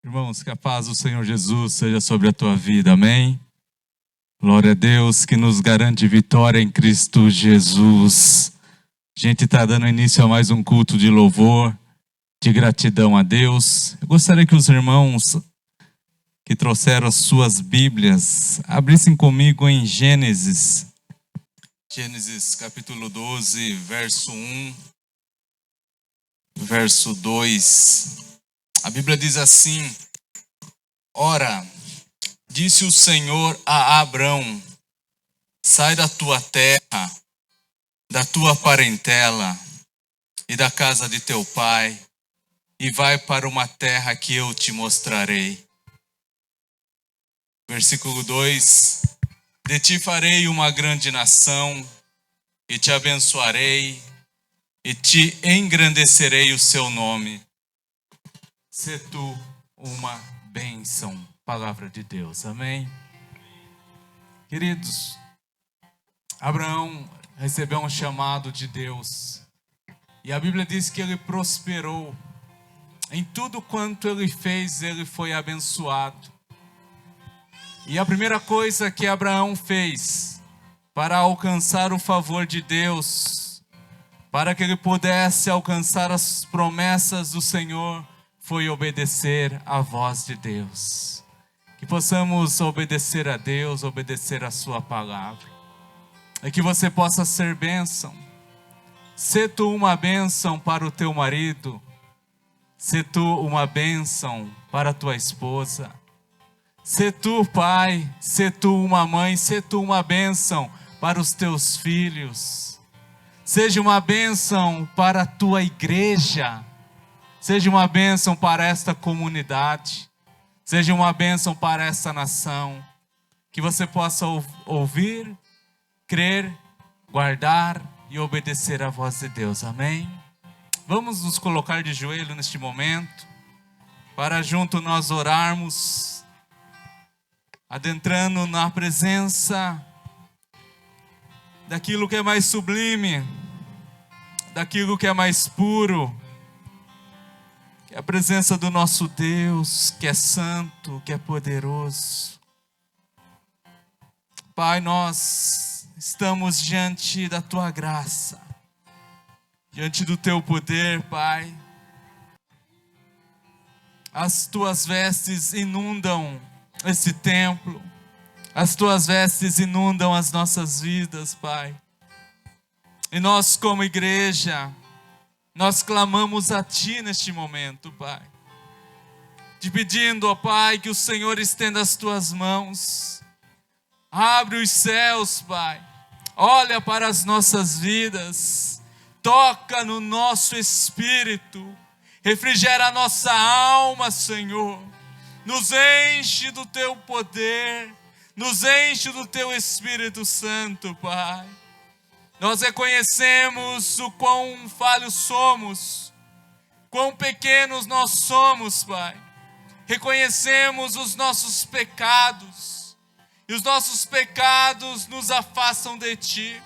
Irmãos, que a paz do Senhor Jesus seja sobre a tua vida, amém? Glória a Deus que nos garante vitória em Cristo Jesus. A gente está dando início a mais um culto de louvor, de gratidão a Deus. Eu gostaria que os irmãos que trouxeram as suas Bíblias abrissem comigo em Gênesis. Gênesis capítulo 12, verso 1, verso 2. A Bíblia diz assim: Ora, disse o Senhor a Abrão: sai da tua terra, da tua parentela e da casa de teu pai, e vai para uma terra que eu te mostrarei. Versículo 2: De ti farei uma grande nação, e te abençoarei, e te engrandecerei o seu nome. Sê tu uma bênção. Palavra de Deus, amém? Queridos, Abraão recebeu um chamado de Deus. E a Bíblia diz que ele prosperou. Em tudo quanto ele fez, ele foi abençoado. E a primeira coisa que Abraão fez para alcançar o favor de Deus, para que ele pudesse alcançar as promessas do Senhor, foi obedecer à voz de Deus. Que possamos obedecer a Deus, obedecer a sua palavra. E que você possa ser bênção. Sê tu uma bênção para o teu marido. Sê tu uma bênção para a tua esposa. Sê tu, pai, sê tu uma mãe, sê tu uma bênção para os teus filhos. Seja uma bênção para a tua igreja. Seja uma bênção para esta comunidade. Seja uma bênção para esta nação. Que você possa ouvir, crer, guardar e obedecer à voz de Deus. Amém? Vamos nos colocar de joelho neste momento, para junto nós orarmos, adentrando na presença daquilo que é mais sublime, daquilo que é mais puro, que é a presença do nosso Deus, que é santo, que é poderoso. Pai, nós estamos diante da Tua graça, diante do Teu poder, Pai. As Tuas vestes inundam esse templo, as Tuas vestes inundam as nossas vidas, Pai. E nós como igreja, nós clamamos a Ti neste momento, Pai. Te pedindo, ó Pai, que o Senhor estenda as Tuas mãos. Abre os céus, Pai. Olha para as nossas vidas. Toca no nosso espírito. Refrigera a nossa alma, Senhor. Nos enche do Teu poder. Nos enche do Teu Espírito Santo, Pai. Nós reconhecemos o quão falhos somos, quão pequenos nós somos, Pai. Reconhecemos os nossos pecados, e os nossos pecados nos afastam de Ti.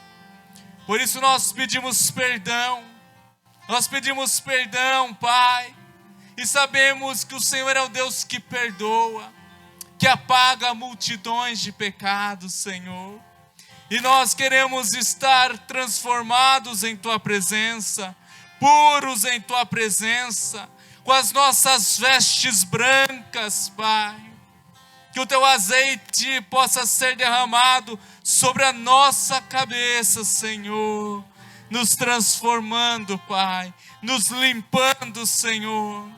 Por isso nós pedimos perdão, Pai, e sabemos que o Senhor é o Deus que perdoa, que apaga multidões de pecados, Senhor. E nós queremos estar transformados em Tua presença, puros em Tua presença, com as nossas vestes brancas, Pai. Que o Teu azeite possa ser derramado sobre a nossa cabeça, Senhor, nos transformando, Pai, nos limpando, Senhor.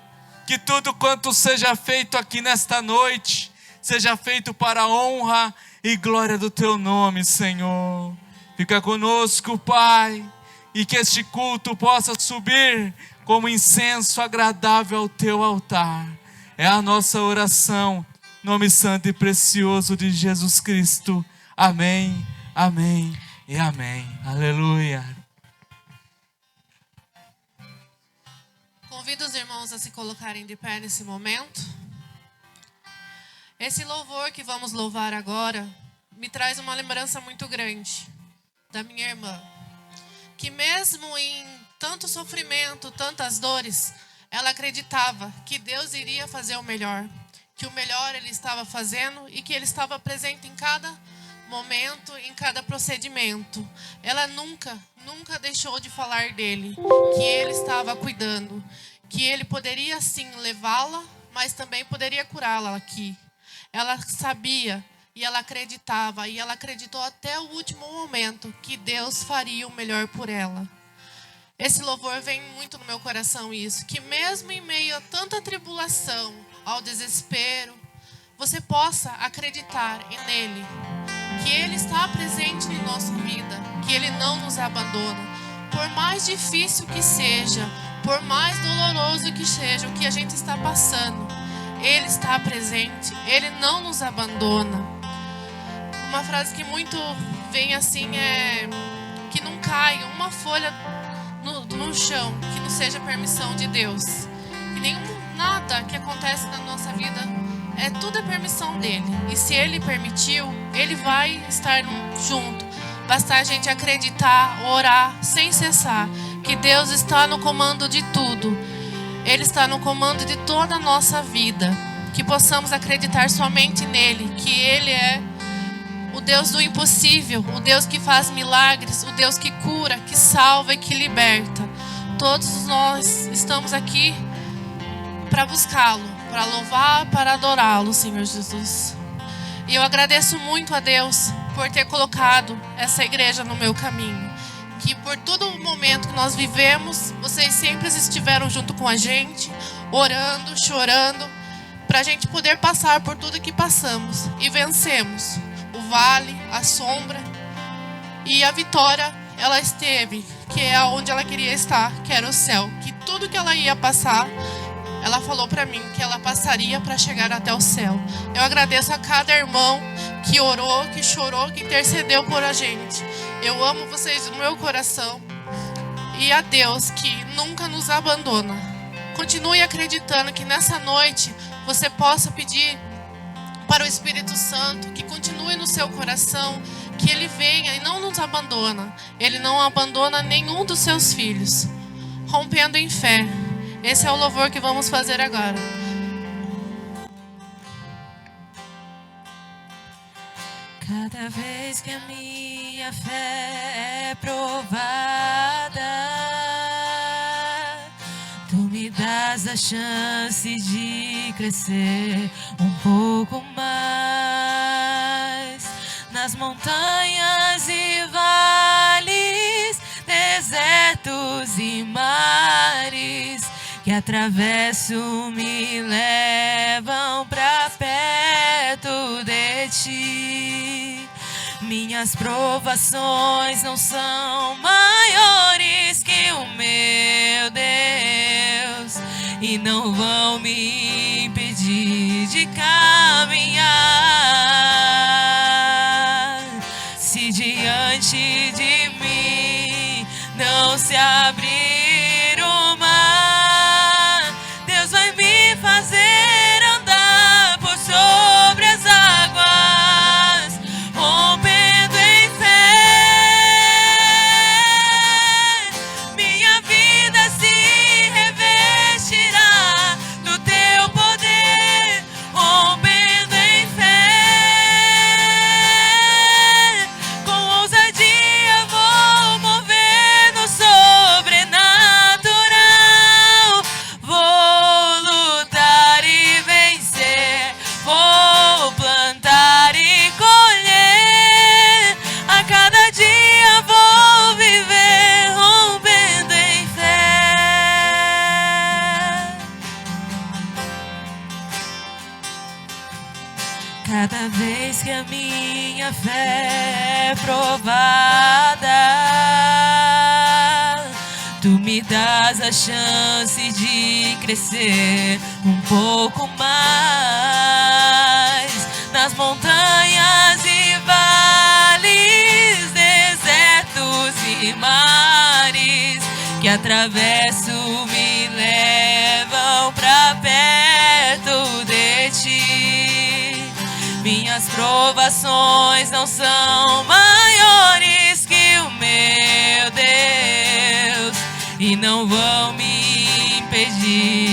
Que tudo quanto seja feito aqui nesta noite, seja feito para a honra e glória do Teu nome, Senhor. Fica conosco, Pai, e que este culto possa subir como incenso agradável ao Teu altar. É a nossa oração, nome santo e precioso de Jesus Cristo. Amém, amém e amém. Aleluia. Convido os irmãos a se colocarem de pé nesse momento. Esse louvor que vamos louvar agora me traz uma lembrança muito grande da minha irmã, que mesmo em tanto sofrimento, tantas dores, ela acreditava que Deus iria fazer o melhor, que o melhor Ele estava fazendo e que Ele estava presente em cada momento, em cada procedimento. Ela nunca deixou de falar dele, que Ele estava cuidando, que Ele poderia sim levá-la, mas também poderia curá-la aqui. Ela sabia e ela acreditava, e ela acreditou até o último momento que Deus faria o melhor por ela. Esse louvor vem muito no meu coração isso, que mesmo em meio a tanta tribulação, ao desespero, você possa acreditar nele, que Ele está presente em nossa vida, que Ele não nos abandona. Por mais difícil que seja, por mais doloroso que seja o que a gente está passando, Ele está presente, Ele não nos abandona. Uma frase que muito vem assim é que não caia uma folha no chão, que não seja permissão de Deus. Que nada que acontece na nossa vida, tudo é permissão dele. E se Ele permitiu, Ele vai estar junto. Basta a gente acreditar, orar sem cessar, que Deus está no comando de tudo. Ele está no comando de toda a nossa vida. Que possamos acreditar somente nele, que Ele é o Deus do impossível, o Deus que faz milagres, o Deus que cura, que salva e que liberta. Todos nós estamos aqui para buscá-lo, para louvar, para adorá-lo, Senhor Jesus. E eu agradeço muito a Deus por ter colocado essa igreja no meu caminho. Que por todo o momento que nós vivemos, vocês sempre estiveram junto com a gente, orando, chorando, para a gente poder passar por tudo que passamos e vencemos. O vale, a sombra e a vitória, ela esteve, que é onde ela queria estar, que era o céu. Que tudo que ela ia passar, ela falou para mim que ela passaria para chegar até o céu. Eu agradeço a cada irmão que orou, que chorou, que intercedeu por a gente. Eu amo vocês do meu coração. E a Deus que nunca nos abandona. Continue acreditando que nessa noite você possa pedir para o Espírito Santo que continue no seu coração, que Ele venha e não nos abandona. Ele não abandona nenhum dos seus filhos. Rompendo em fé. Esse é o louvor que vamos fazer agora. Cada vez que a minha fé é provada, Tu me das a chance de crescer um pouco mais. Nas montanhas e vales, desertos e mares que atravesso me levam pra perto de Ti. Minhas provações não são maiores que o meu Deus e não vão me impedir de caminhar. Se diante de mim não se abrir o mar, Deus vai me fazer andar por sobre as águas, rompendo em fé. Minha vida se revestirá do Teu poder, rompendo em fé. Com ousadia vou mover no sobrenatural. Vou lutar e vencer, vou plantar e colher. A cada dia vou viver rompendo em fé. Cada vez que a minha fé é provada, Tu me das a chance de crescer um pouco mais. Nas montanhas e vales, desertos e mares que atravesso me levam pra perto de Ti. Minhas provações não são maiores que o meu Deus e não vão me impedir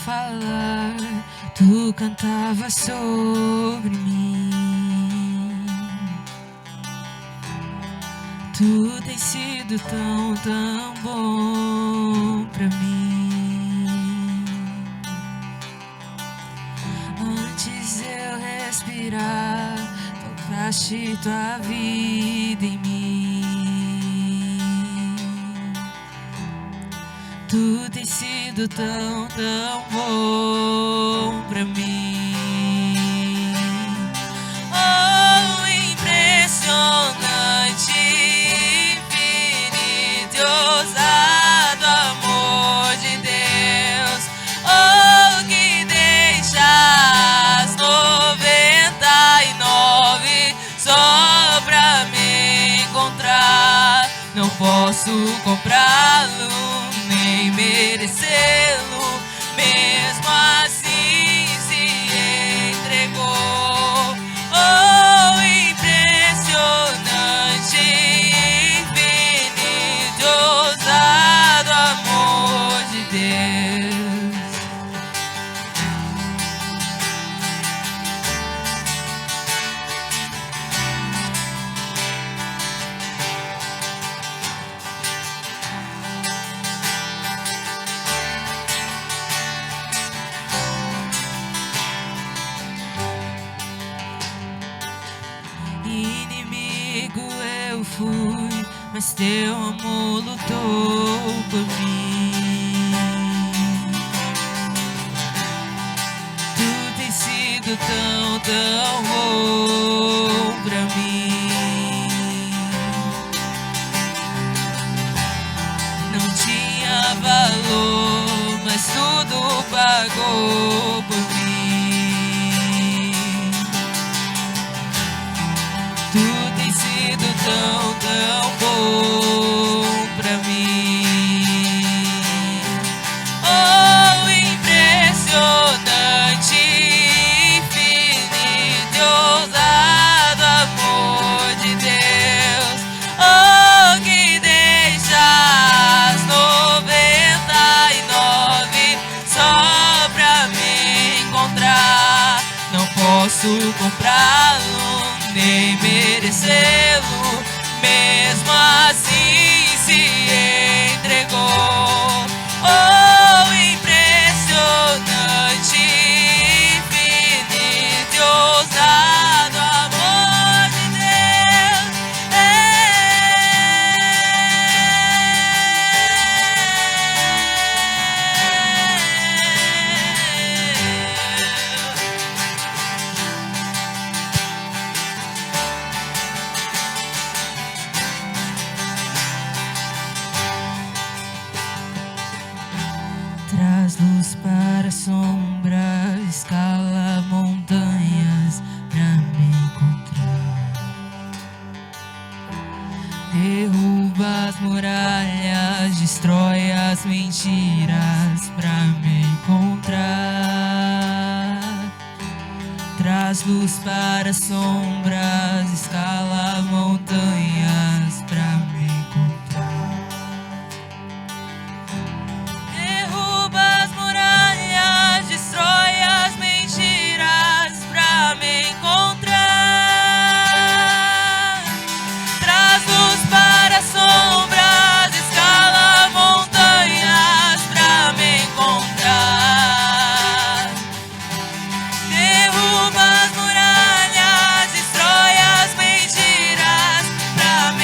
falar, tu cantava sobre mim. Tu tens sido tão, tão bom pra mim. Antes eu respirar, tocaste tua vida em mim. Tu tens sido tão, tão bom pra mim. Oh, impressionante, infinito e ousado amor de Deus. Oh, que deixa as 99 só pra me encontrar. Não posso comprá-lo, nem merecê-lo, mesmo assim se entregou. Oh, impressionante, infinito e ousado amor de Deus. Inimigo eu fui, mas teu amor lutou por mim. Tu tens sido tão, tão bom pra mim. Não tinha valor, mas tudo pagou por mim. Tu tens sido tão, tão bom pra mim. Oh, impressionante, infinito e ousado amor de Deus. Oh, que deixa as 99 só pra me encontrar. Não posso comprá-lo, nem merecê-lo, mesmo assim se entregou. Oh, impressionante, infinito e ousado amor de Deus. Traz luz para a sombra, escala montanhas pra me encontrar. Derruba as muralhas, destrói as mentiras pra me encontrar. Traz luz para as sombras, escala montanhas pra me encontrar. Derruba as muralhas, destrói as mentiras pra me encontrar. Traz luz para as sombras, escala montanhas pra me encontrar. Derruba as muralhas, destrói as mentiras pra me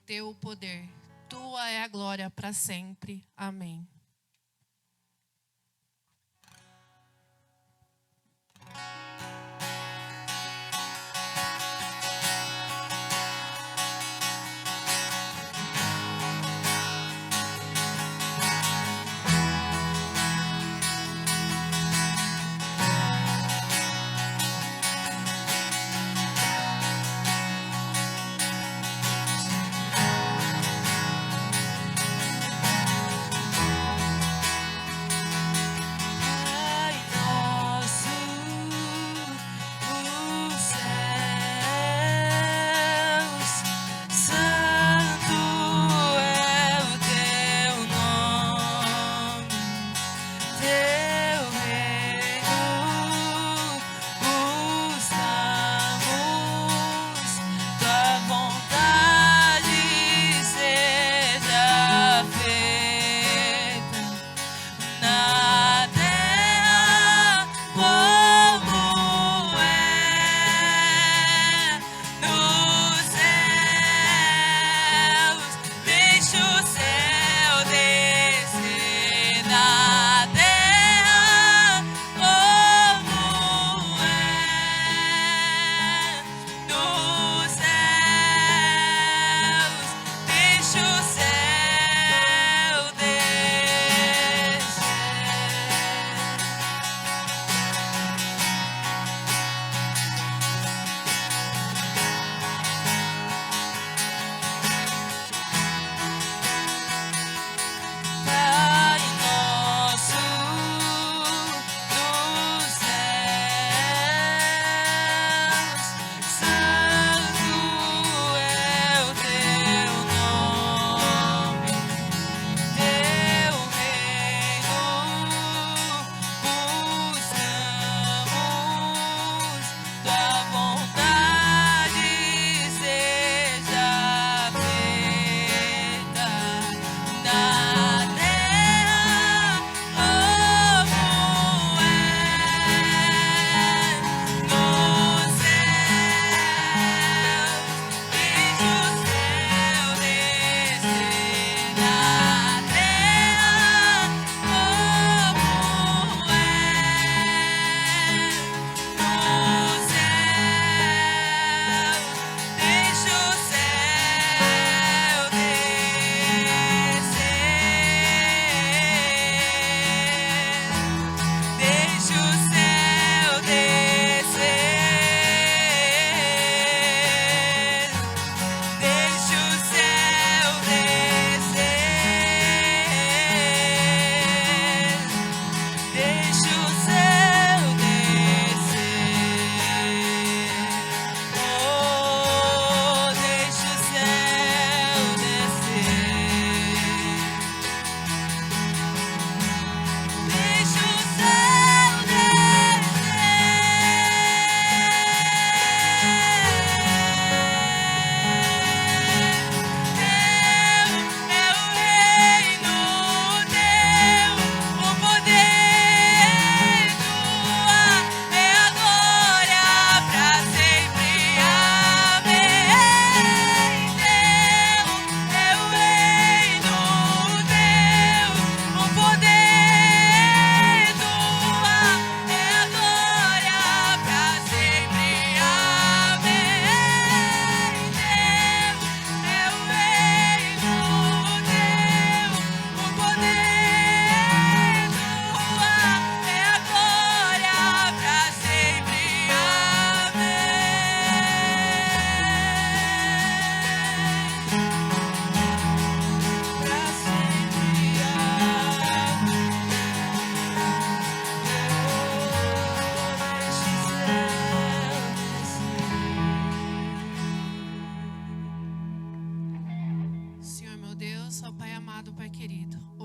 teu poder. Tua é a glória para sempre. Amém.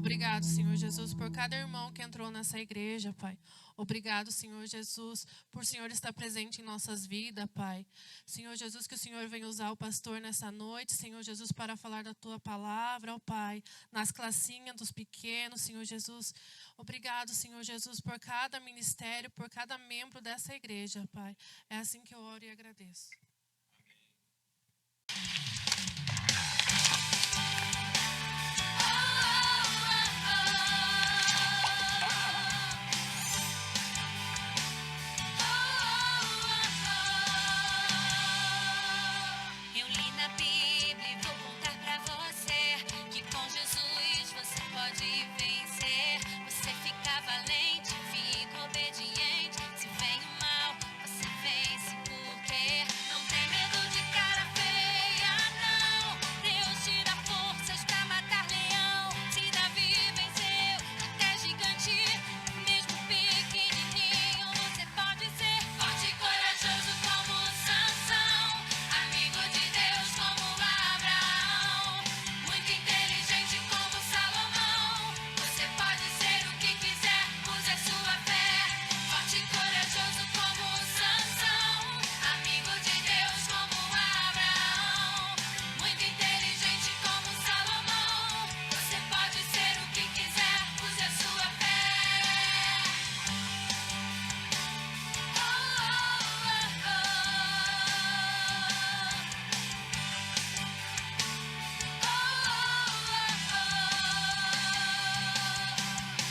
Obrigado, Senhor Jesus, por cada irmão que entrou nessa igreja, Pai. Obrigado, Senhor Jesus, por o Senhor estar presente em nossas vidas, Pai. Senhor Jesus, que o Senhor venha usar o pastor nessa noite, Senhor Jesus, para falar da Tua palavra, ó Pai, nas classinhas dos pequenos, Senhor Jesus. Obrigado, Senhor Jesus, por cada ministério, por cada membro dessa igreja, Pai. É assim que eu oro e agradeço. pode vencer. Você fica valente, fica obediente. Se vem o mal, você vence porque não tem medo de cara feia, não. Deus te dá forças pra matar leão. Se Davi venceu até gigante, mesmo pequenininho, você pode ser forte e corajoso como Sansão, amigo de Deus como Abraão, muito inteligente como Salomão. Você pode ser o que quiser, use a sua fé. Forte e corajoso como Sansão, amigo de Deus como Abraão, muito inteligente como Salomão. Você pode ser o que quiser, use a sua fé.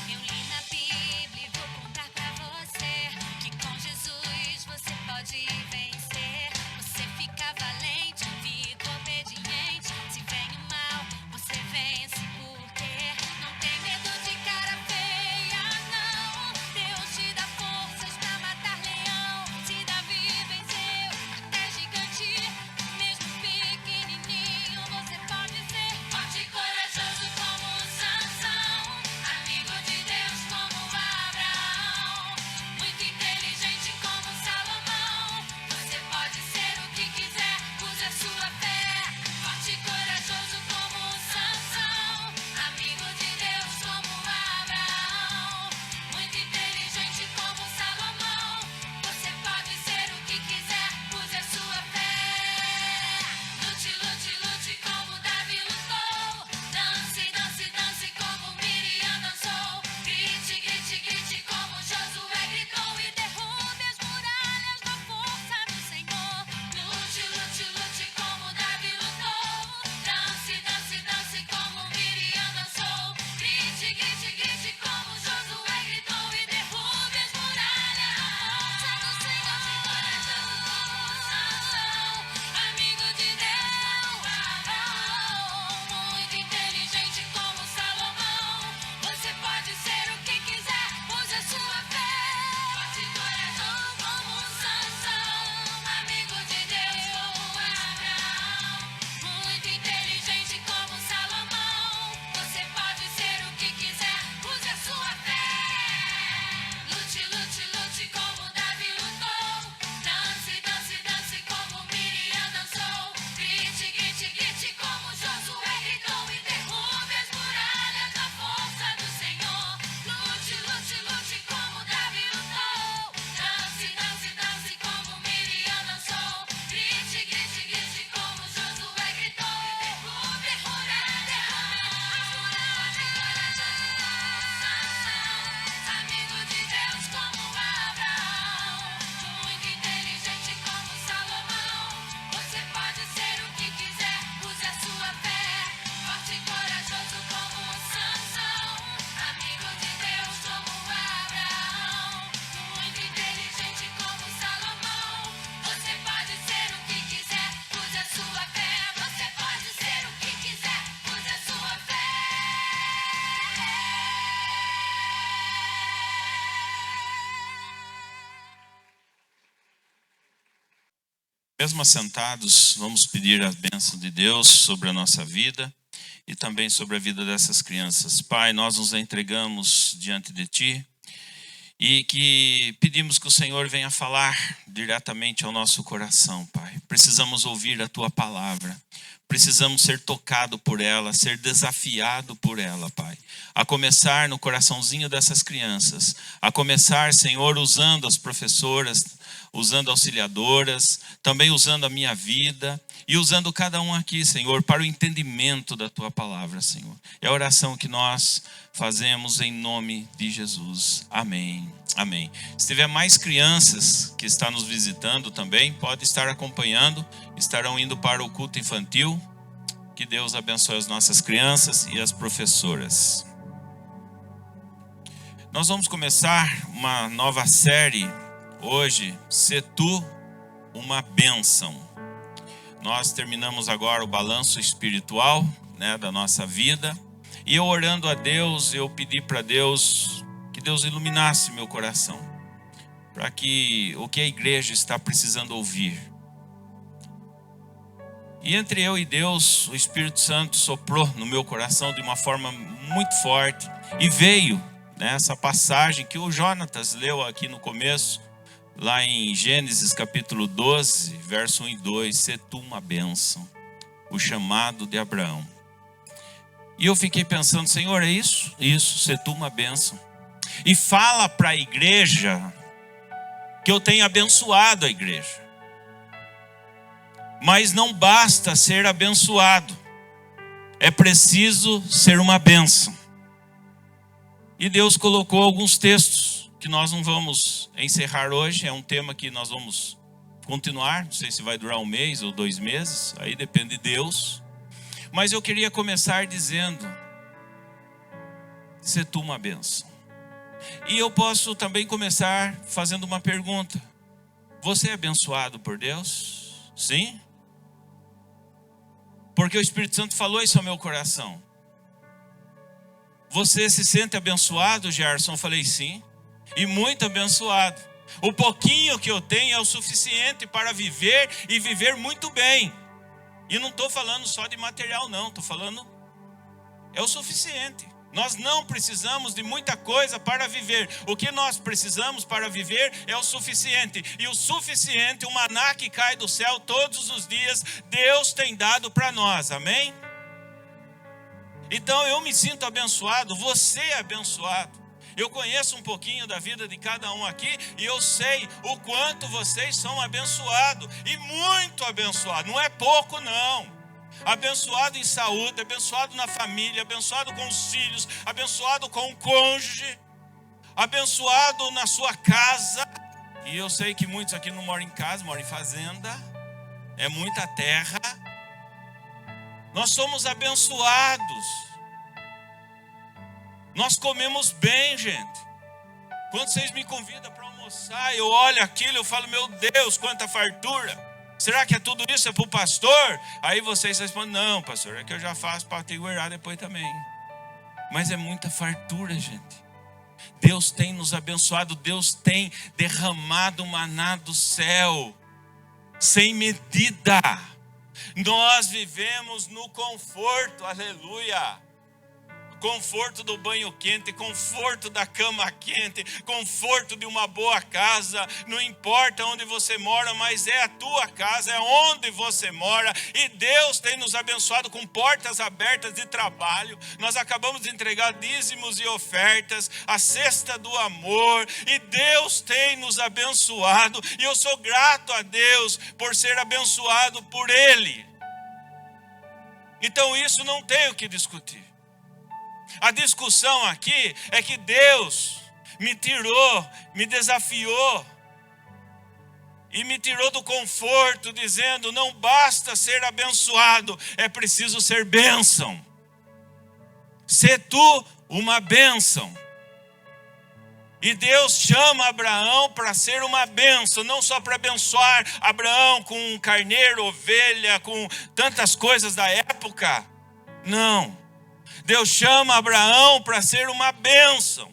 Eu li na Bíblia e vou contar pra você que com Jesus você pode vencer. Você fica valente, fica obediente. Se vem o mal, você vence porque não tem medo de cara feia, não. Deus te dá forças pra matar leão. Se Davi venceu até gigante, mesmo pequenininho, você pode ser forte e corajoso como Sansão, amigo de Deus como Abraão, muito inteligente como Salomão. Você pode ser o que quiser, use a sua fé. Forte e corajoso como Sansão, amigo de Deus como Abraão, muito inteligente como Salomão. Você pode ser o que quiser, use a sua fé. Lute, lute, lute como Davi lutou. Dance, dance, dance como Miriam dançou. Grite, grite, grite como Josué gritou. E derrube as muralhas na força do Senhor. Lute, lute, lute como Davi lutou. Dance, dance, dance como Miriam dançou. Grite, grite, grite como Josué gritou. E derrube as muralhas na força do Senhor. Sansão, amigo de Deus, muito inteligente como Salomão. Você pode ser o que quiser, use a sua fé. Forte e corajoso como Sansão, amigo de Deus como Abraão, muito inteligente como Salomão. Você pode ser o que quiser, use a sua fé. Lute, lute, lute como Davi lutou. Dance, dance, dance como Miriam dançou. Grite, grite, grite como Josué gritou. E derrube as muralhas na força do Senhor. Lute, lute, lute como Davi lutou. Dance, dance, dance como Miriam dançou. Grite, grite, grite como Josué gritou. E derrube as muralhas. Sansão, amigo de Deus como Abraão, muito inteligente como Salomão. Você pode ser o que quiser, use a sua fé. Forte e corajoso como Sansão, amigo de Deus como Abraão, muito inteligente como Salomão. Você pode ser o que quiser, use a sua fé. Você pode ser o que quiser, use a sua fé. Mesmo assentados, vamos pedir a bênção de Deus sobre a nossa vida e também sobre a vida dessas crianças. Pai, nós nos entregamos diante de Ti e que pedimos que o Senhor venha falar diretamente ao nosso coração, Pai. Precisamos ouvir a Tua palavra. Precisamos ser tocado por ela, ser desafiado por ela, Pai. A começar no coraçãozinho dessas crianças. A começar, Senhor, usando as professoras, usando auxiliadoras, também usando a minha vida e usando cada um aqui, Senhor, para o entendimento da Tua palavra, Senhor. É a oração que nós fazemos em nome de Jesus. Amém. Amém. Se tiver mais crianças que estão nos visitando também, pode estar acompanhando, estarão indo para o culto infantil. Que Deus abençoe as nossas crianças e as professoras. Nós vamos começar uma nova série hoje, Se Tu uma Bênção. Nós terminamos agora o balanço espiritual, da nossa vida. E eu orando a Deus, eu pedi para Deus que Deus iluminasse meu coração, para que o que a igreja está precisando ouvir. E entre eu e Deus, o Espírito Santo soprou no meu coração de uma forma muito forte. E veio essa passagem que o Jonatas leu aqui no começo, lá em Gênesis capítulo 12, verso 1 e 2. "Sê tu uma bênção", o chamado de Abraão. E eu fiquei pensando, Senhor, é isso? Isso, "sê tu uma bênção". E fala para a igreja que eu tenho abençoado a igreja. Mas não basta ser abençoado, é preciso ser uma bênção. E Deus colocou alguns textos que nós não vamos encerrar hoje. É um tema que nós vamos continuar. Não sei se vai durar 1 mês ou 2 meses, aí depende de Deus. Mas eu queria começar dizendo: "Sê tu uma bênção". E eu posso também começar fazendo uma pergunta: você é abençoado por Deus? Sim? Porque o Espírito Santo falou isso ao meu coração. Você se sente abençoado, Gerson? Eu falei sim, e muito abençoado. O pouquinho que eu tenho é o suficiente para viver e viver muito bem. E não estou falando só de material não, estou falando, é o suficiente. Nós não precisamos de muita coisa para viver. O que nós precisamos para viver é o suficiente. E o suficiente, o maná que cai do céu todos os dias, Deus tem dado para nós, amém? Então eu me sinto abençoado, você é abençoado. Eu conheço um pouquinho da vida de cada um aqui e eu sei o quanto vocês são abençoados. E muito abençoados, não é pouco não. Abençoado em saúde, abençoado na família, abençoado com os filhos, abençoado com o cônjuge, abençoado na sua casa. E eu sei que muitos aqui não moram em casa, moram em fazenda. É muita terra. Nós somos abençoados. Nós comemos bem, gente. Quando vocês me convidam para almoçar, eu olho aquilo e eu falo, meu Deus, quanta fartura. Será que é tudo isso? É para o pastor? Aí vocês respondem, não, pastor, é que eu já faço para te guardar depois também. Mas é muita fartura, gente. Deus tem nos abençoado, Deus tem derramado maná do céu, sem medida. Nós vivemos no conforto, aleluia. Conforto do banho quente, conforto da cama quente, conforto de uma boa casa. Não importa onde você mora, mas é a tua casa, é onde você mora. E Deus tem nos abençoado com portas abertas de trabalho. Nós acabamos de entregar dízimos e ofertas, a cesta do amor. E Deus tem nos abençoado. E eu sou grato a Deus por ser abençoado por Ele. Então isso não tem o que discutir. A discussão aqui é que Deus me tirou, me desafiou e me tirou do conforto, dizendo, não basta ser abençoado, é preciso ser bênção. Sê tu uma bênção. E Deus chama Abraão para ser uma bênção, não só para abençoar Abraão com um carneiro, ovelha, com tantas coisas da época. Não. Deus chama Abraão para ser uma bênção.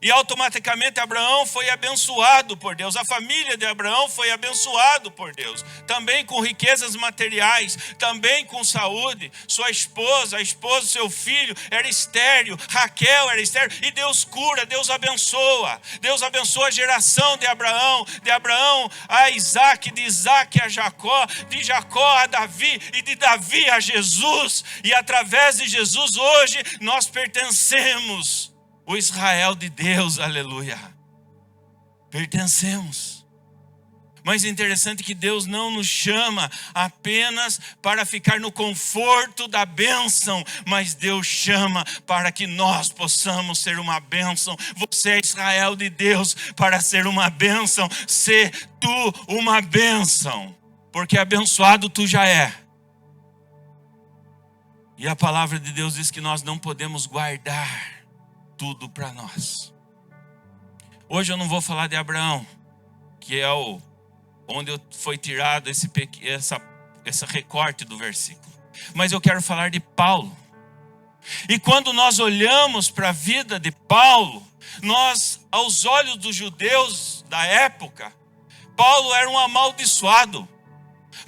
E automaticamente Abraão foi abençoado por Deus. A família de Abraão foi abençoado por Deus. Também com riquezas materiais, também com saúde. Sua esposa, a esposa do seu filho era estéril. Raquel era estéril. E Deus cura, Deus abençoa. Deus abençoa a geração de Abraão a Isaac, de Isaac a Jacó, de Jacó a Davi e de Davi a Jesus. E através de Jesus hoje nós pertencemos. O Israel de Deus, aleluia. Pertencemos. Mas é interessante que Deus não nos chama apenas para ficar no conforto da bênção, mas Deus chama para que nós possamos ser uma bênção. Você é Israel de Deus para ser uma bênção. Sê tu uma bênção, porque abençoado tu já é. E a palavra de Deus diz que nós não podemos guardar tudo para nós. Hoje eu não vou falar de Abraão, que é onde foi tirado esse recorte do versículo. Mas eu quero falar de Paulo. E quando nós olhamos para a vida de Paulo, nós, aos olhos dos judeus da época, Paulo era um amaldiçoado.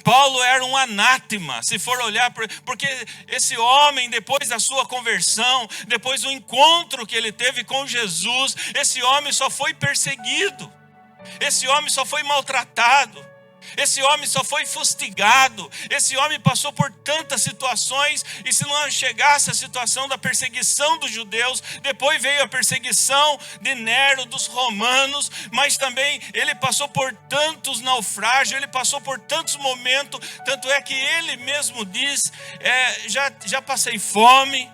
Paulo era um anátema, se for olhar, porque esse homem, depois da sua conversão, depois do encontro que ele teve com Jesus, esse homem só foi perseguido, esse homem só foi maltratado, esse homem só foi fustigado, esse homem passou por tantas situações, e se não chegasse a situação da perseguição dos judeus, depois veio a perseguição de Nero, dos romanos, mas também ele passou por tantos naufrágios, ele passou por tantos momentos, tanto é que ele mesmo diz, já passei fome,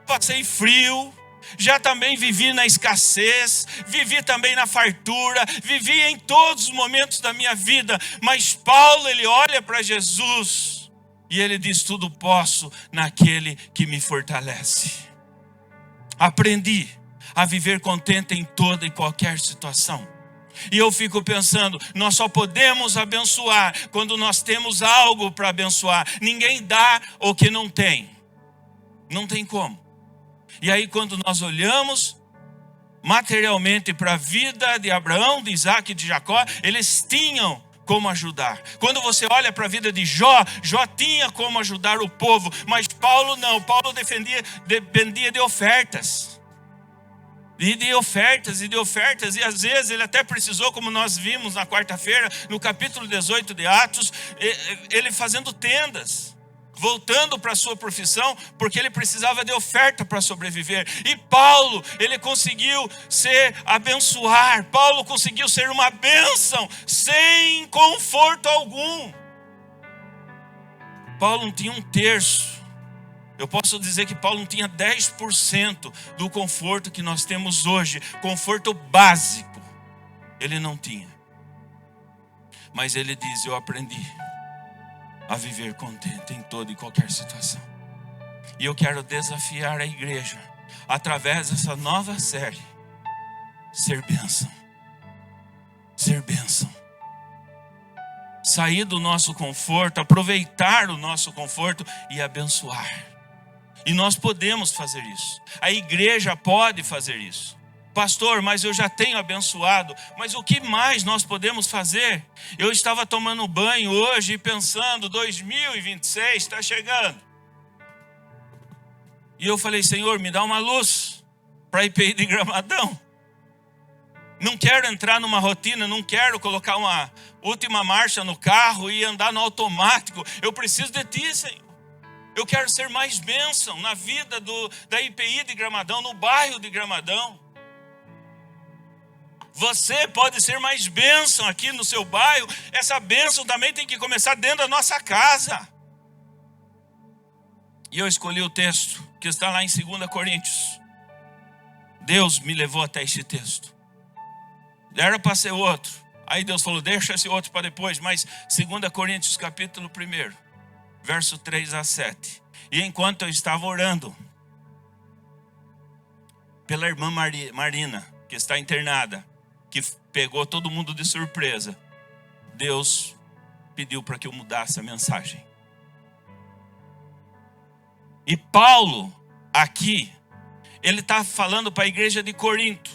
passei frio, já também vivi na escassez, vivi também na fartura, vivi em todos os momentos da minha vida. Mas Paulo, ele olha para Jesus e ele diz: tudo posso naquele que me fortalece. Aprendi a viver contente em toda e qualquer situação. E eu fico pensando, nós só podemos abençoar quando nós temos algo para abençoar. Ninguém dá o que não tem. Não tem como. E aí quando nós olhamos materialmente para a vida de Abraão, de Isaac e de Jacó, eles tinham como ajudar. Quando você olha para a vida de Jó, Jó tinha como ajudar o povo, mas Paulo não. Paulo dependia de ofertas. E de ofertas, e às vezes ele até precisou, como nós vimos na quarta-feira, no capítulo 18 de Atos, ele fazendo tendas, voltando para a sua profissão, porque ele precisava de oferta para sobreviver. E Paulo, ele conseguiu abençoar. Paulo conseguiu ser uma bênção, sem conforto algum. Paulo não tinha um terço. Eu posso dizer que Paulo não tinha 10% do conforto que nós temos hoje. Conforto básico, ele não tinha. Mas ele diz: eu aprendi a viver contente em toda e qualquer situação. E eu quero desafiar a igreja, através dessa nova série, ser bênção. Ser bênção. Sair do nosso conforto, aproveitar o nosso conforto e abençoar. E nós podemos fazer isso. A igreja pode fazer isso. Pastor, mas eu já tenho abençoado. Mas o que mais nós podemos fazer? Eu estava tomando banho hoje e pensando, 2026 está chegando. E eu falei: Senhor, me dá uma luz para a IPI de Gramadão. Não quero entrar numa rotina, não quero colocar uma última marcha no carro e andar no automático. Eu preciso de Ti, Senhor. Eu quero ser mais bênção na vida da IPI de Gramadão, no bairro de Gramadão. Você pode ser mais bênção aqui no seu bairro. Essa bênção também tem que começar dentro da nossa casa. E eu escolhi o texto que está lá em 2 Coríntios. Deus me levou até este texto. Era para ser outro. Aí Deus falou: deixa esse outro para depois. Mas 2 Coríntios capítulo 1, verso 3 a 7. E enquanto eu estava orando pela irmã Marina, que está internada, que pegou todo mundo de surpresa, Deus pediu para que eu mudasse a mensagem. E Paulo, aqui, ele está falando para a igreja de Corinto.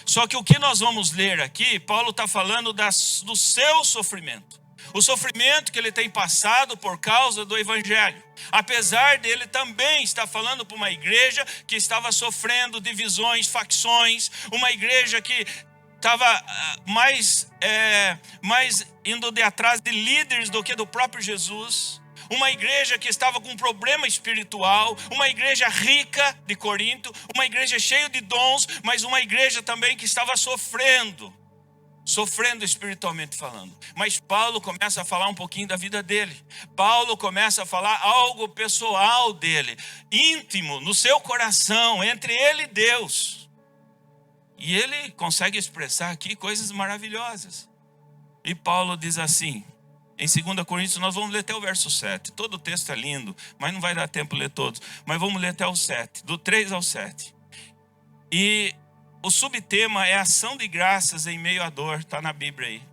Só que o que nós vamos ler aqui, Paulo está falando do seu sofrimento. O sofrimento que ele tem passado por causa do evangelho. Apesar dele também estar falando para uma igreja que estava sofrendo divisões, facções. Uma igreja que estava mais indo de atrás de líderes do que do próprio Jesus. Uma igreja que estava com um problema espiritual, uma igreja rica de Corinto, uma igreja cheia de dons, mas uma igreja também que estava sofrendo espiritualmente falando. Mas Paulo começa a falar um pouquinho da vida dele. Paulo começa a falar algo pessoal dele, íntimo, no seu coração, entre ele e Deus. E ele consegue expressar aqui coisas maravilhosas. E Paulo diz assim, em 2 Coríntios, nós vamos ler até o verso 7. Todo o texto é lindo, mas não vai dar tempo de ler todos. Mas vamos ler até o 7, do 3 ao 7. E o subtema é ação de graças em meio à dor. Está na Bíblia aí.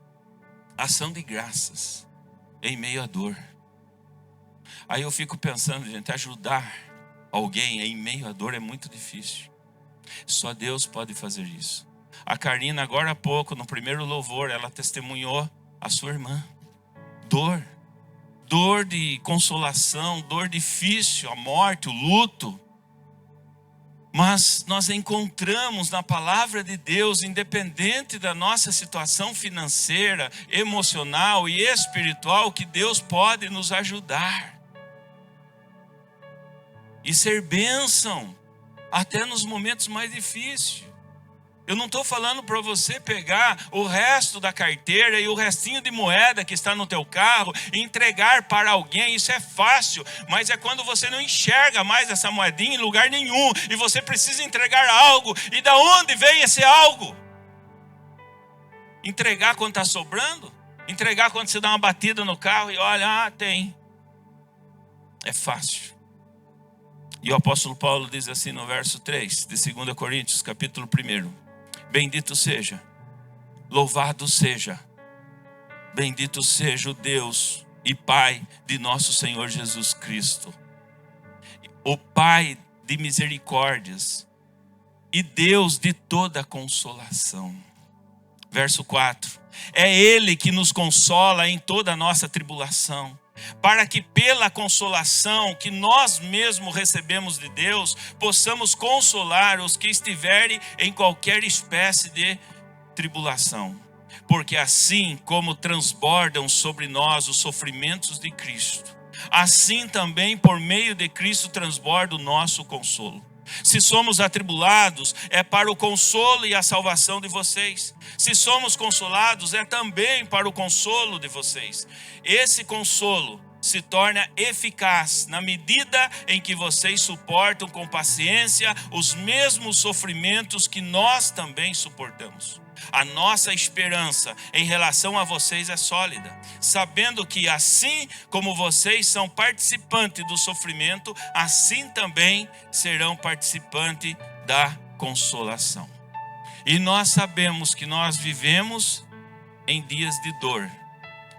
Ação de graças em meio à dor. Aí eu fico pensando, gente, ajudar alguém em meio à dor é muito difícil. Só Deus pode fazer isso. A Karina, agora há pouco, no primeiro louvor, ela testemunhou a sua irmã. Dor de consolação, dor difícil, a morte, o luto. Mas nós encontramos na palavra de Deus, independente da nossa situação financeira, emocional e espiritual, que Deus pode nos ajudar. E ser bênção até nos momentos mais difíceis. Eu não estou falando para você pegar o resto da carteira e o restinho de moeda que está no teu carro e entregar para alguém. Isso é fácil, mas é quando você não enxerga mais essa moedinha em lugar nenhum e você precisa entregar algo. E da onde vem esse algo? Entregar quando está sobrando? Entregar quando você dá uma batida no carro e olha, tem. É fácil. E o apóstolo Paulo diz assim no verso 3 de 2 Coríntios, capítulo 1. Bendito seja, louvado seja, bendito seja o Deus e Pai de nosso Senhor Jesus Cristo, o Pai de misericórdias e Deus de toda consolação. Verso 4, é Ele que nos consola em toda a nossa tribulação, para que pela consolação que nós mesmos recebemos de Deus, possamos consolar os que estiverem em qualquer espécie de tribulação. Porque assim como transbordam sobre nós os sofrimentos de Cristo, assim também por meio de Cristo transborda o nosso consolo. Se somos atribulados, é para o consolo e a salvação de vocês. Se somos consolados, é também para o consolo de vocês. Esse consolo se torna eficaz na medida em que vocês suportam com paciência os mesmos sofrimentos que nós também suportamos. A nossa esperança em relação a vocês é sólida, sabendo que assim como vocês são participantes do sofrimento, assim também serão participantes da consolação. E nós sabemos que nós vivemos em dias de dor,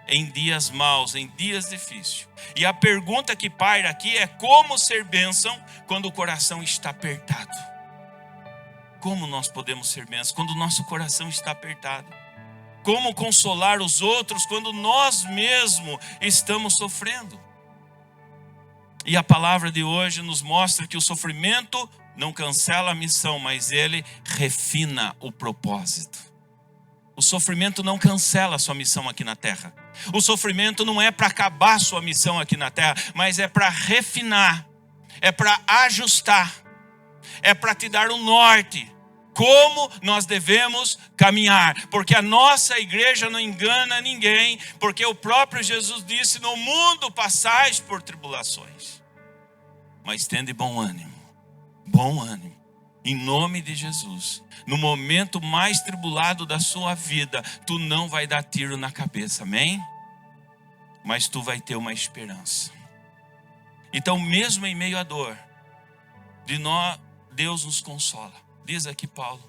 em dias maus, em dias difíceis. E a pergunta que paira aqui é como ser bênção quando o coração está apertado. Como nós podemos ser bênçãos quando o nosso coração está apertado? Como consolar os outros quando nós mesmos estamos sofrendo? E a palavra de hoje nos mostra que o sofrimento não cancela a missão, mas ele refina o propósito. O sofrimento não cancela a sua missão aqui na terra. O sofrimento não é para acabar a sua missão aqui na terra, mas é para refinar, é para ajustar, é para te dar um norte. Como nós devemos caminhar, porque a nossa igreja não engana ninguém, porque o próprio Jesus disse: no mundo passais por tribulações, mas tende bom ânimo, em nome de Jesus. No momento mais tribulado da sua vida, tu não vai dar tiro na cabeça, amém? Mas tu vai ter uma esperança. Então mesmo em meio à dor, Deus nos consola. Diz aqui Paulo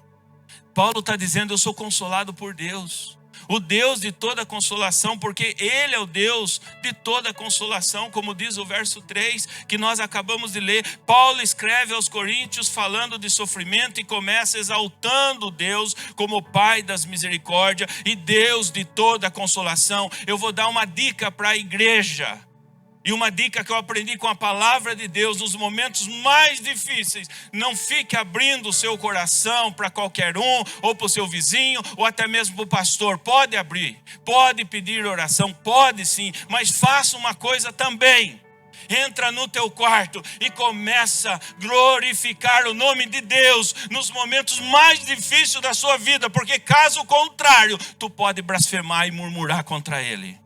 está dizendo: eu sou consolado por Deus, o Deus de toda consolação, porque Ele é o Deus de toda consolação, como diz o verso 3 que nós acabamos de ler. Paulo escreve aos Coríntios falando de sofrimento e começa exaltando Deus como Pai das misericórdias e Deus de toda consolação. Eu vou dar uma dica para a igreja. E uma dica que eu aprendi com a palavra de Deus: nos momentos mais difíceis, não fique abrindo o seu coração para qualquer um, ou para o seu vizinho, ou até mesmo para o pastor. Pode abrir, pode pedir oração, pode sim, mas faça uma coisa também. Entra no teu quarto e começa a glorificar o nome de Deus nos momentos mais difíceis da sua vida, porque caso contrário, tu pode blasfemar e murmurar contra Ele.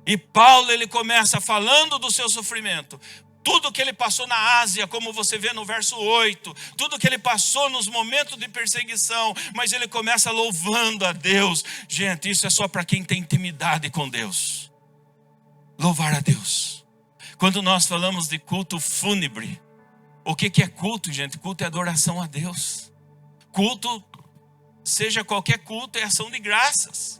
E Paulo, ele começa falando do seu sofrimento, tudo que ele passou na Ásia, como você vê no verso 8, tudo que ele passou nos momentos de perseguição, mas ele começa louvando a Deus. Gente, isso é só para quem tem intimidade com Deus. Louvar a Deus. Quando nós falamos de culto fúnebre, o que é culto, gente? Culto é adoração a Deus. Culto, seja qualquer culto, é ação de graças.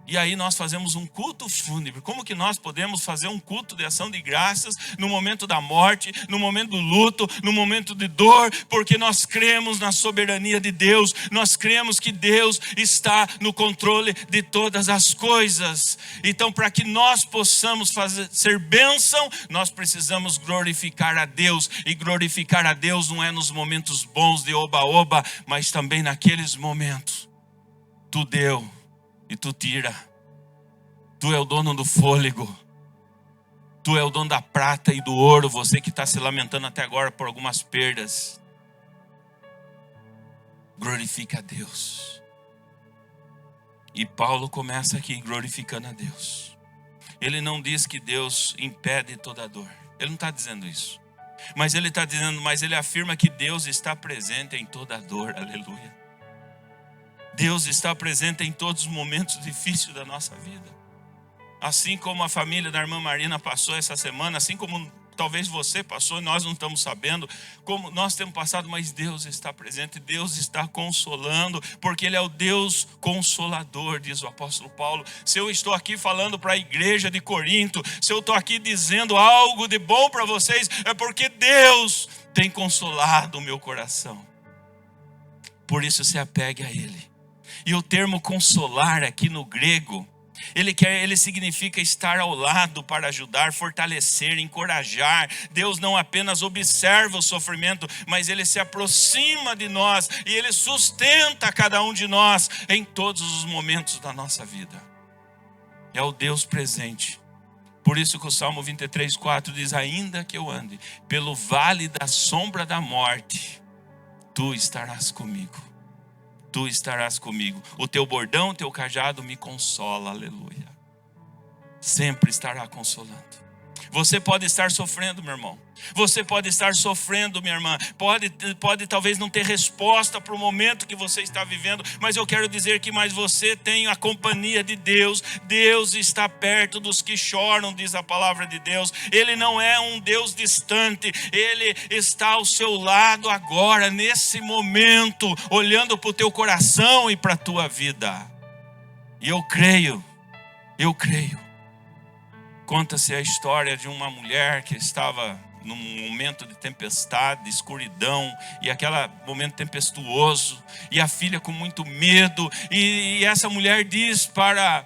E aí nós fazemos um culto fúnebre. Como que nós podemos fazer um culto de ação de graças no momento da morte, no momento do luto, no momento de dor? Porque nós cremos na soberania de Deus. Nós cremos que Deus está no controle de todas as coisas. Então, para que nós possamos ser bênção, nós precisamos glorificar a Deus. E glorificar a Deus não é nos momentos bons de oba-oba, mas também naqueles momentos. Tu deu e tu tira. Tu é o dono do fôlego. Tu é o dono da prata e do ouro. Você que está se lamentando até agora por algumas perdas. Glorifica a Deus. E Paulo começa aqui glorificando a Deus. Ele não diz que Deus impede toda dor. Ele não está dizendo isso. Mas ele está dizendo, mas ele afirma que Deus está presente em toda dor. Aleluia. Deus está presente em todos os momentos difíceis da nossa vida. Assim como a família da irmã Marina passou essa semana, assim como talvez você passou e nós não estamos sabendo, como nós temos passado, mas Deus está presente, Deus está consolando, porque Ele é o Deus consolador, diz o apóstolo Paulo. Se eu estou aqui falando para a igreja de Corinto, se eu estou aqui dizendo algo de bom para vocês, é porque Deus tem consolado o meu coração. Por isso se apegue a Ele. E o termo consolar aqui no grego, ele significa estar ao lado para ajudar, fortalecer, encorajar. Deus não apenas observa o sofrimento, mas Ele se aproxima de nós e Ele sustenta cada um de nós em todos os momentos da nossa vida. É o Deus presente. Por isso que o Salmo 23:4 diz: ainda que eu ande pelo vale da sombra da morte, Tu estarás comigo. Tu estarás comigo. O teu bordão, o teu cajado me consola. Aleluia. Sempre estará consolando. Você pode estar sofrendo, meu irmão. Você pode estar sofrendo, minha irmã. Pode talvez não ter resposta para o momento que você está vivendo. Mas eu quero dizer que mais você tem a companhia de Deus. Deus está perto dos que choram, diz a palavra de Deus. Ele não é um Deus distante. Ele está ao seu lado agora, nesse momento, olhando para o teu coração e para a tua vida. E eu creio. Conta-se a história de uma mulher que estava num momento de tempestade, de escuridão, e aquele momento tempestuoso, e a filha com muito medo, e essa mulher diz para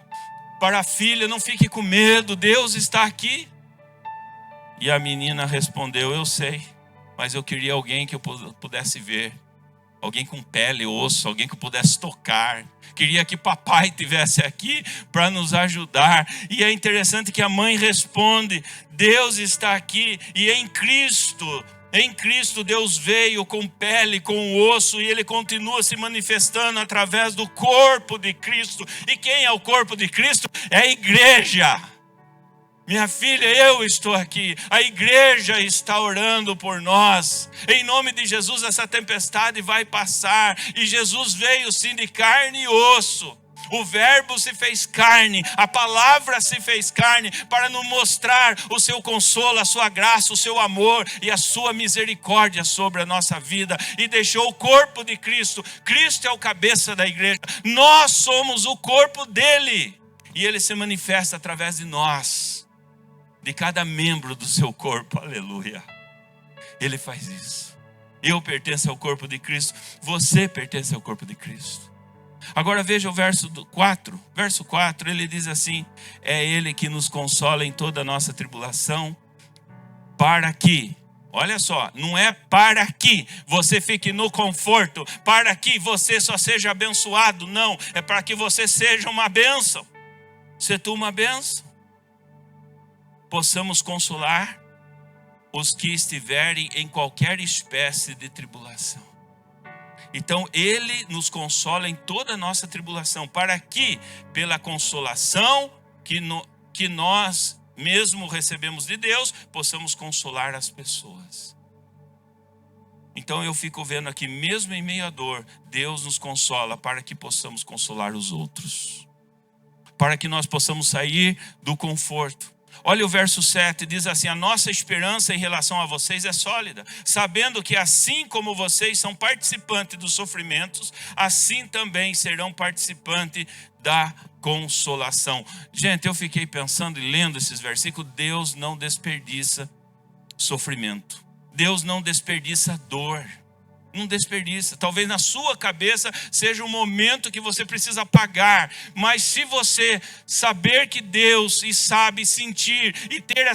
a filha: não fique com medo, Deus está aqui. E a menina respondeu: eu sei, mas eu queria alguém que eu pudesse ver, alguém com pele e osso, alguém que eu pudesse tocar. Queria que papai estivesse aqui para nos ajudar. E é interessante que a mãe responde: Deus está aqui, e em Cristo Deus veio com pele, com osso, e Ele continua se manifestando através do corpo de Cristo. E quem é o corpo de Cristo? É a igreja. Minha filha, eu estou aqui, a igreja está orando por nós. Em nome de Jesus, essa tempestade vai passar. E Jesus veio sim de carne e osso. O verbo se fez carne, a palavra se fez carne, para nos mostrar o seu consolo, a sua graça, o seu amor e a sua misericórdia sobre a nossa vida. E deixou o corpo de Cristo. Cristo é o cabeça da igreja. Nós somos o corpo dele. E ele se manifesta através de nós. De cada membro do seu corpo, aleluia. Ele faz isso. Eu pertenço ao corpo de Cristo, você pertence ao corpo de Cristo. Agora veja o verso 4. Verso 4, ele diz assim: é Ele que nos consola em toda a nossa tribulação, para que, olha só, não é para que você fique no conforto, para que você só seja abençoado, não, é para que você seja uma bênção. Se tu uma bênção, possamos consolar os que estiverem em qualquer espécie de tribulação. Então Ele nos consola em toda a nossa tribulação, para que pela consolação que nós mesmo recebemos de Deus, possamos consolar as pessoas. Então eu fico vendo aqui, mesmo em meio à dor, Deus nos consola para que possamos consolar os outros, para que nós possamos sair do conforto. Olha o verso 7, diz assim: a nossa esperança em relação a vocês é sólida, sabendo que assim como vocês são participantes dos sofrimentos, assim também serão participantes da consolação. Gente, eu fiquei pensando e lendo esses versículos. Deus não desperdiça sofrimento. Deus não desperdiça dor. Não desperdiça. Talvez na sua cabeça seja um momento que você precisa pagar. Mas se você saber que Deus, e sabe sentir, e ter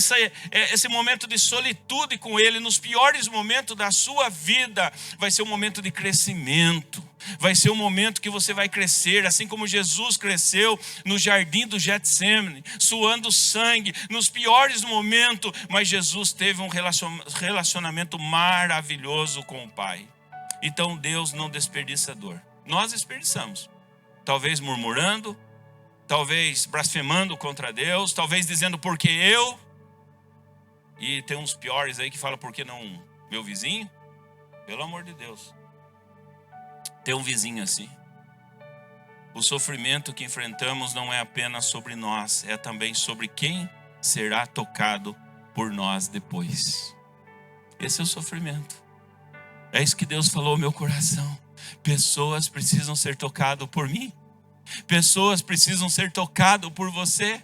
esse momento de solitude com Ele, nos piores momentos da sua vida, vai ser um momento de crescimento. Vai ser um momento que você vai crescer, assim como Jesus cresceu no jardim do Getsemane, suando sangue, nos piores momentos. Mas Jesus teve um relacionamento maravilhoso com o Pai. Então Deus não desperdiça dor. Nós desperdiçamos. Talvez murmurando, talvez blasfemando contra Deus, talvez dizendo porque eu. E tem uns piores aí que falam por que não meu vizinho. Pelo amor de Deus. Tem um vizinho assim. O sofrimento que enfrentamos não é apenas sobre nós, é também sobre quem será tocado por nós depois. Esse é o sofrimento. É isso que Deus falou ao meu coração. Pessoas precisam ser tocadas por mim. Pessoas precisam ser tocadas por você.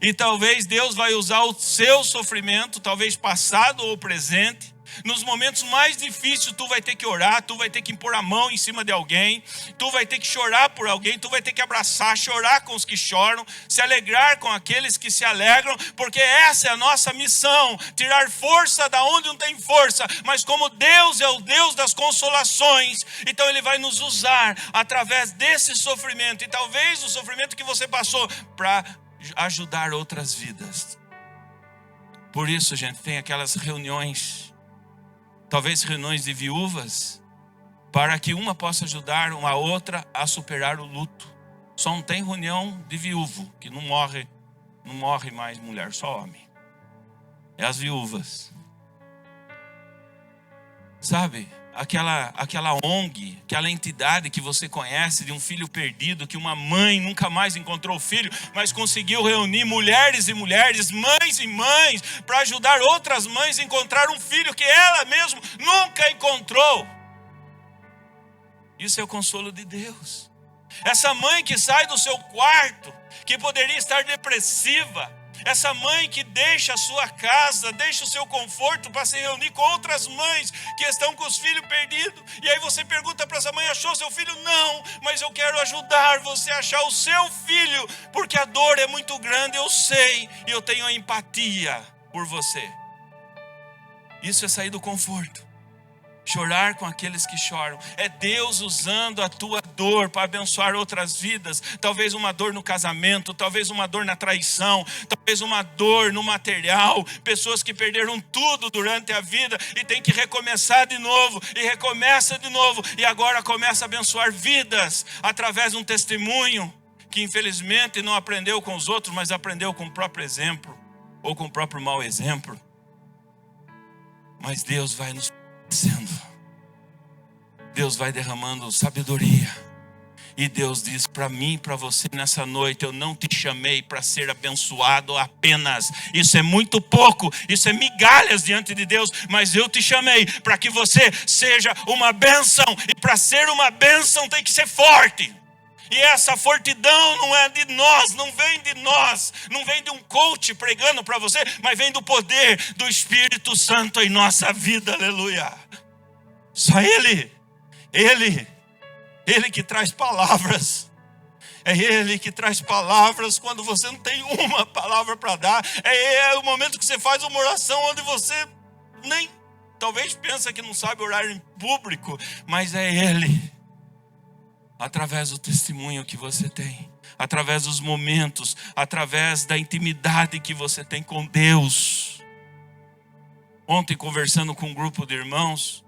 E talvez Deus vai usar o seu sofrimento, talvez passado ou presente. Nos momentos mais difíceis tu vai ter que orar, tu vai ter que impor a mão em cima de alguém, tu vai ter que chorar por alguém, tu vai ter que abraçar, chorar com os que choram, se alegrar com aqueles que se alegram, porque essa é a nossa missão, tirar força da onde não tem força. Mas como Deus é o Deus das consolações, então Ele vai nos usar através desse sofrimento, e talvez o sofrimento que você passou, para ajudar outras vidas. Por isso, gente, tem aquelas reuniões, talvez reuniões de viúvas, para que uma possa ajudar uma outra a superar o luto. Só não tem reunião de viúvo, que não morre mais mulher, só homem. É as viúvas. Sabe, aquela ONG, aquela entidade que você conhece de um filho perdido, que uma mãe nunca mais encontrou o filho, mas conseguiu reunir mulheres e mulheres, mães e mães, para ajudar outras mães a encontrar um filho que ela mesma nunca encontrou. Isso é o consolo de Deus. Essa mãe que sai do seu quarto, que poderia estar depressiva, essa mãe que deixa a sua casa, deixa o seu conforto para se reunir com outras mães que estão com os filhos perdidos. E aí você pergunta para essa mãe: achou seu filho? Não, mas eu quero ajudar você a achar o seu filho, porque a dor é muito grande, eu sei, e eu tenho a empatia por você. Isso é sair do conforto. Chorar com aqueles que choram. É Deus usando a tua dor para abençoar outras vidas. Talvez uma dor no casamento, talvez uma dor na traição, talvez uma dor no material. Pessoas que perderam tudo durante a vida e tem que recomeçar de novo, e recomeça de novo, e agora começa a abençoar vidas através de um testemunho que infelizmente não aprendeu com os outros, mas aprendeu com o próprio exemplo, ou com o próprio mau exemplo. Mas Deus vai nos fortalecendo. Deus vai derramando sabedoria. E Deus diz para mim e para você nessa noite: eu não te chamei para ser abençoado apenas. Isso é muito pouco, isso é migalhas diante de Deus. Mas eu te chamei para que você seja uma bênção. E para ser uma bênção tem que ser forte. E essa fortidão não é de nós, não vem de nós, não vem de um coach pregando para você, mas vem do poder do Espírito Santo em nossa vida, aleluia. Só Ele que traz palavras. É Ele que traz palavras quando você não tem uma palavra para dar. É o momento que você faz uma oração onde você nem, talvez pensa que não sabe orar em público, mas é Ele. Através do testemunho que você tem, através dos momentos, através da intimidade que você tem com Deus. Ontem, conversando com um grupo de irmãos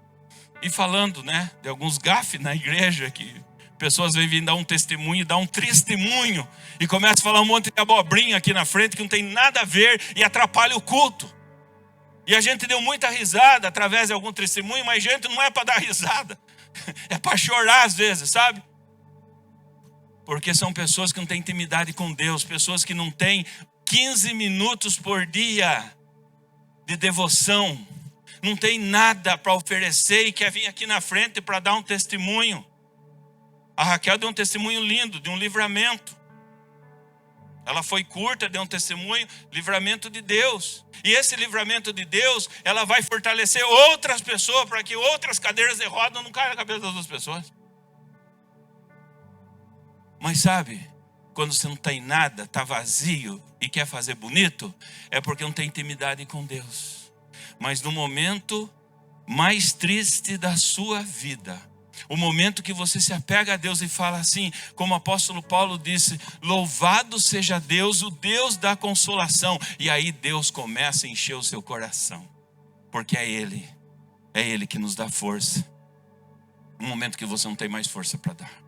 e falando, de alguns gafes na igreja, que pessoas vêm vir dar um testemunho, dar um testemunho, e começam a falar um monte de abobrinha aqui na frente que não tem nada a ver e atrapalha o culto. E a gente deu muita risada através de algum testemunho, mas gente, não é para dar risada, é para chorar às vezes, sabe? Porque são pessoas que não têm intimidade com Deus, pessoas que não têm 15 minutos por dia de devoção, não tem nada para oferecer e quer vir aqui na frente para dar um testemunho. A Raquel deu um testemunho lindo, de um livramento. Ela foi curta, deu um testemunho, livramento de Deus. E esse livramento de Deus, ela vai fortalecer outras pessoas para que outras cadeiras de roda não caiam na cabeça das outras pessoas. Mas sabe, quando você não tem nada, está vazio e quer fazer bonito, é porque não tem intimidade com Deus. Mas no momento mais triste da sua vida, o momento que você se apega a Deus e fala assim, como o apóstolo Paulo disse, louvado seja Deus, o Deus da consolação. E aí Deus começa a encher o seu coração, porque é Ele que nos dá força. No momento que você não tem mais força para dar.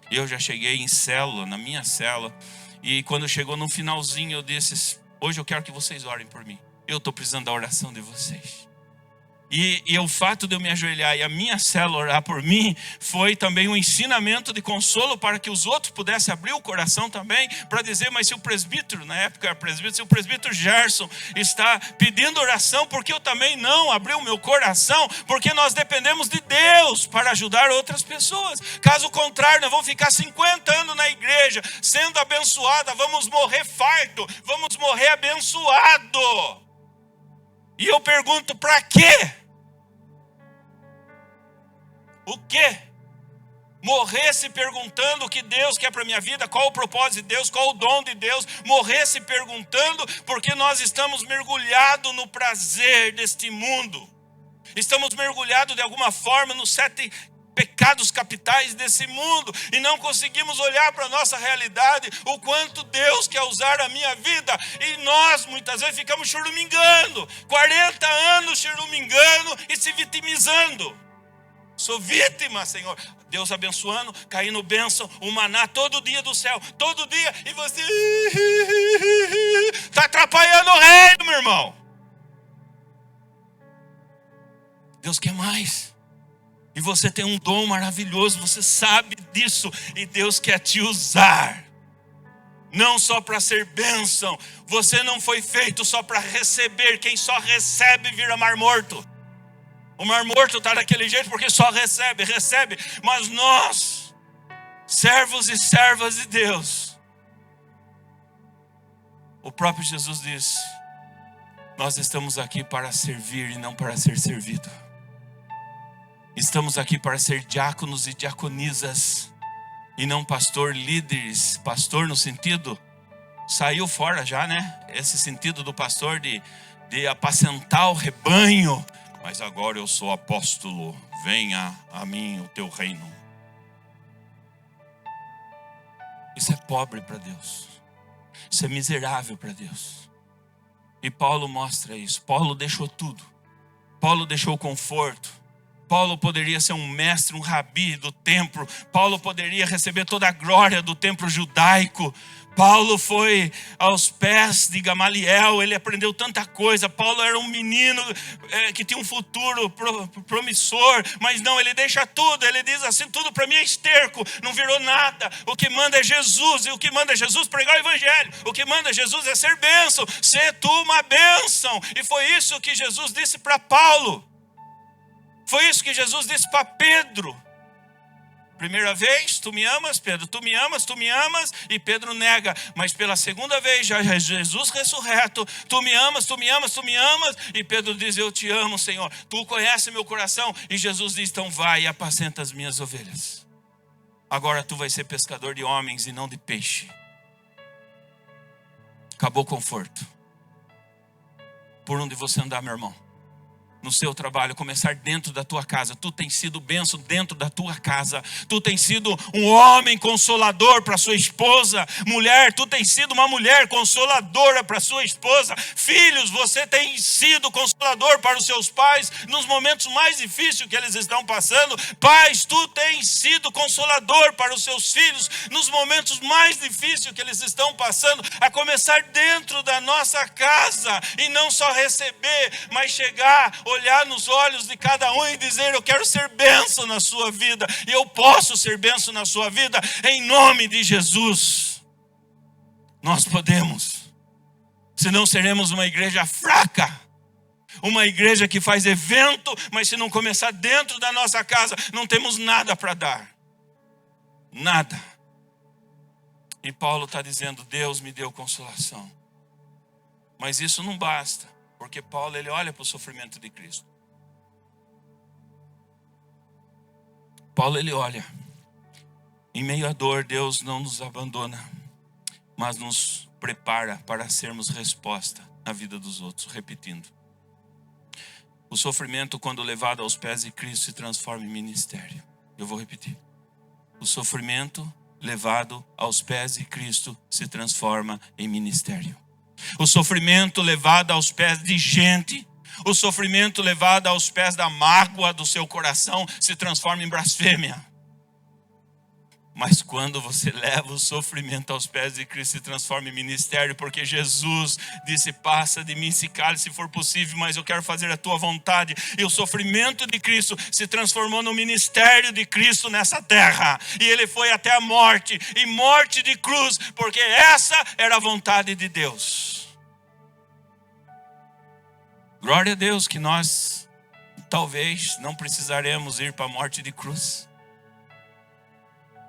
Eu já cheguei em célula, na minha célula, e quando chegou no finalzinho eu disse, hoje eu quero que vocês orem por mim. Eu estou precisando da oração de vocês. E o fato de eu me ajoelhar e a minha célula orar por mim foi também um ensinamento de consolo para que os outros pudessem abrir o coração também para dizer, mas se o presbítero, na época era presbítero, se o presbítero Gerson está pedindo oração, porque eu também não abri o meu coração, porque nós dependemos de Deus para ajudar outras pessoas. Caso contrário, nós vamos ficar 50 anos na igreja sendo abençoada, vamos morrer farto, vamos morrer abençoado. E eu pergunto, para quê? O quê? Morrer se perguntando o que Deus quer para a minha vida, qual o propósito de Deus, qual o dom de Deus. Morrer se perguntando porque nós estamos mergulhados no prazer deste mundo. Estamos mergulhados de alguma forma nos 7 pecados capitais desse mundo. E não conseguimos olhar para a nossa realidade, o quanto Deus quer usar a minha vida. E nós muitas vezes ficamos churumingando. 40 anos churumingando e se vitimizando. Sou vítima, Senhor. Deus abençoando, caindo bênção, o maná todo dia do céu, todo dia, e você está atrapalhando o reino, meu irmão. Deus quer mais. E você tem um dom maravilhoso, você sabe disso, e Deus quer te usar. Não só para ser bênção. Você não foi feito só para receber. Quem só recebe vira mar morto. O mar morto está daquele jeito porque só recebe. Mas nós, servos e servas de Deus, o próprio Jesus disse, nós estamos aqui para servir e não para ser servido. Estamos aqui para ser diáconos e diaconisas e não pastor, líderes. Pastor no sentido, saiu fora já, né? Esse sentido do pastor de apacentar o rebanho. Mas agora eu sou apóstolo, venha a mim o teu reino. Isso é pobre para Deus. Isso é miserável para Deus. E Paulo mostra isso. Paulo deixou tudo. Paulo deixou o conforto. Paulo poderia ser um mestre, um rabi do templo. Paulo poderia receber toda a glória do templo judaico. Paulo foi aos pés de Gamaliel, ele aprendeu tanta coisa. Paulo era um menino que tinha um futuro promissor, mas não, ele deixa tudo. Ele diz assim, tudo para mim é esterco, não virou nada. O que manda é Jesus, e o que manda é Jesus pregar o evangelho. O que manda é Jesus é ser bênção, ser tu uma bênção. E foi isso que Jesus disse para Paulo. Foi isso que Jesus disse para Pedro. Primeira vez, tu me amas, Pedro, tu me amas, e Pedro nega. Mas pela segunda vez, já Jesus ressurreto, tu me amas, e Pedro diz, eu te amo, Senhor, tu conheces meu coração. E Jesus diz, então vai e apacenta as minhas ovelhas. Agora tu vai ser pescador de homens e não de peixe. Acabou o conforto. Por onde você andar, meu irmão? No seu trabalho, começar dentro da tua casa. Tu tens sido bênção dentro da tua casa. Tu tens sido um homem consolador para sua esposa. Mulher, tu tens sido uma mulher consoladora para sua esposa. Filhos, você tem sido consolador para os seus pais nos momentos mais difíceis que eles estão passando. Pais, tu tens sido consolador para os seus filhos nos momentos mais difíceis que eles estão passando. A começar dentro da nossa casa e não só receber, mas chegar, olhar nos olhos de cada um e dizer, eu quero ser bênção na sua vida, e eu posso ser bênção na sua vida, em nome de Jesus. Nós podemos, senão seremos uma igreja fraca, uma igreja que faz evento, mas se não começar dentro da nossa casa, não temos nada para dar, nada. E Paulo está dizendo, Deus me deu consolação. Mas isso não basta, porque Paulo ele olha para o sofrimento de Cristo. Paulo ele olha. Em meio à dor, Deus não nos abandona, mas nos prepara para sermos resposta na vida dos outros. Repetindo. O sofrimento, quando levado aos pés de Cristo, se transforma em ministério. Eu vou repetir. O sofrimento levado aos pés de Cristo se transforma em ministério. O sofrimento levado aos pés de gente, o sofrimento levado aos pés da mágoa do seu coração se transforma em blasfêmia. Mas quando você leva o sofrimento aos pés de Cristo, se transforma em ministério, porque Jesus disse, passa de mim esse cálice se for possível, mas eu quero fazer a tua vontade. E o sofrimento de Cristo se transformou no ministério de Cristo nessa terra. E ele foi até a morte, e morte de cruz, porque essa era a vontade de Deus. Glória a Deus que nós talvez não precisaremos ir para a morte de cruz.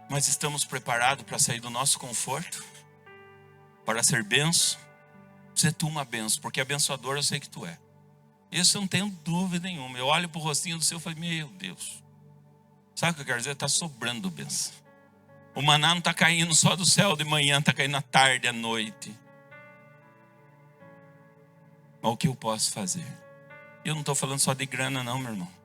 Mas estamos preparados para sair do nosso conforto, para ser benção. Ser tu uma benção, porque abençoador eu sei que tu é. Isso eu não tenho dúvida nenhuma. Eu olho para o rostinho do Senhor e falo, meu Deus. Sabe o que eu quero dizer? Está sobrando benção. O maná não está caindo só do céu de manhã, está caindo à tarde, à noite. Mas o que eu posso fazer? Eu não estou falando só de grana não, meu irmão.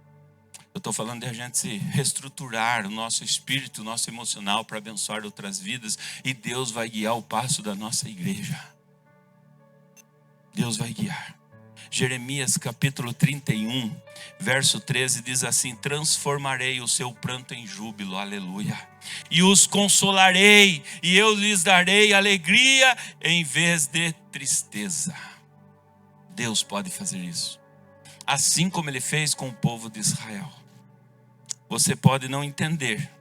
Eu estou falando de a gente se reestruturar o nosso espírito, o nosso emocional para abençoar outras vidas. E Deus vai guiar o passo da nossa igreja. Deus vai guiar. Jeremias capítulo 31, verso 13 diz assim, transformarei o seu pranto em júbilo, aleluia. E os consolarei, e eu lhes darei alegria em vez de tristeza. Deus pode fazer isso. Assim como ele fez com o povo de Israel. Você pode não entender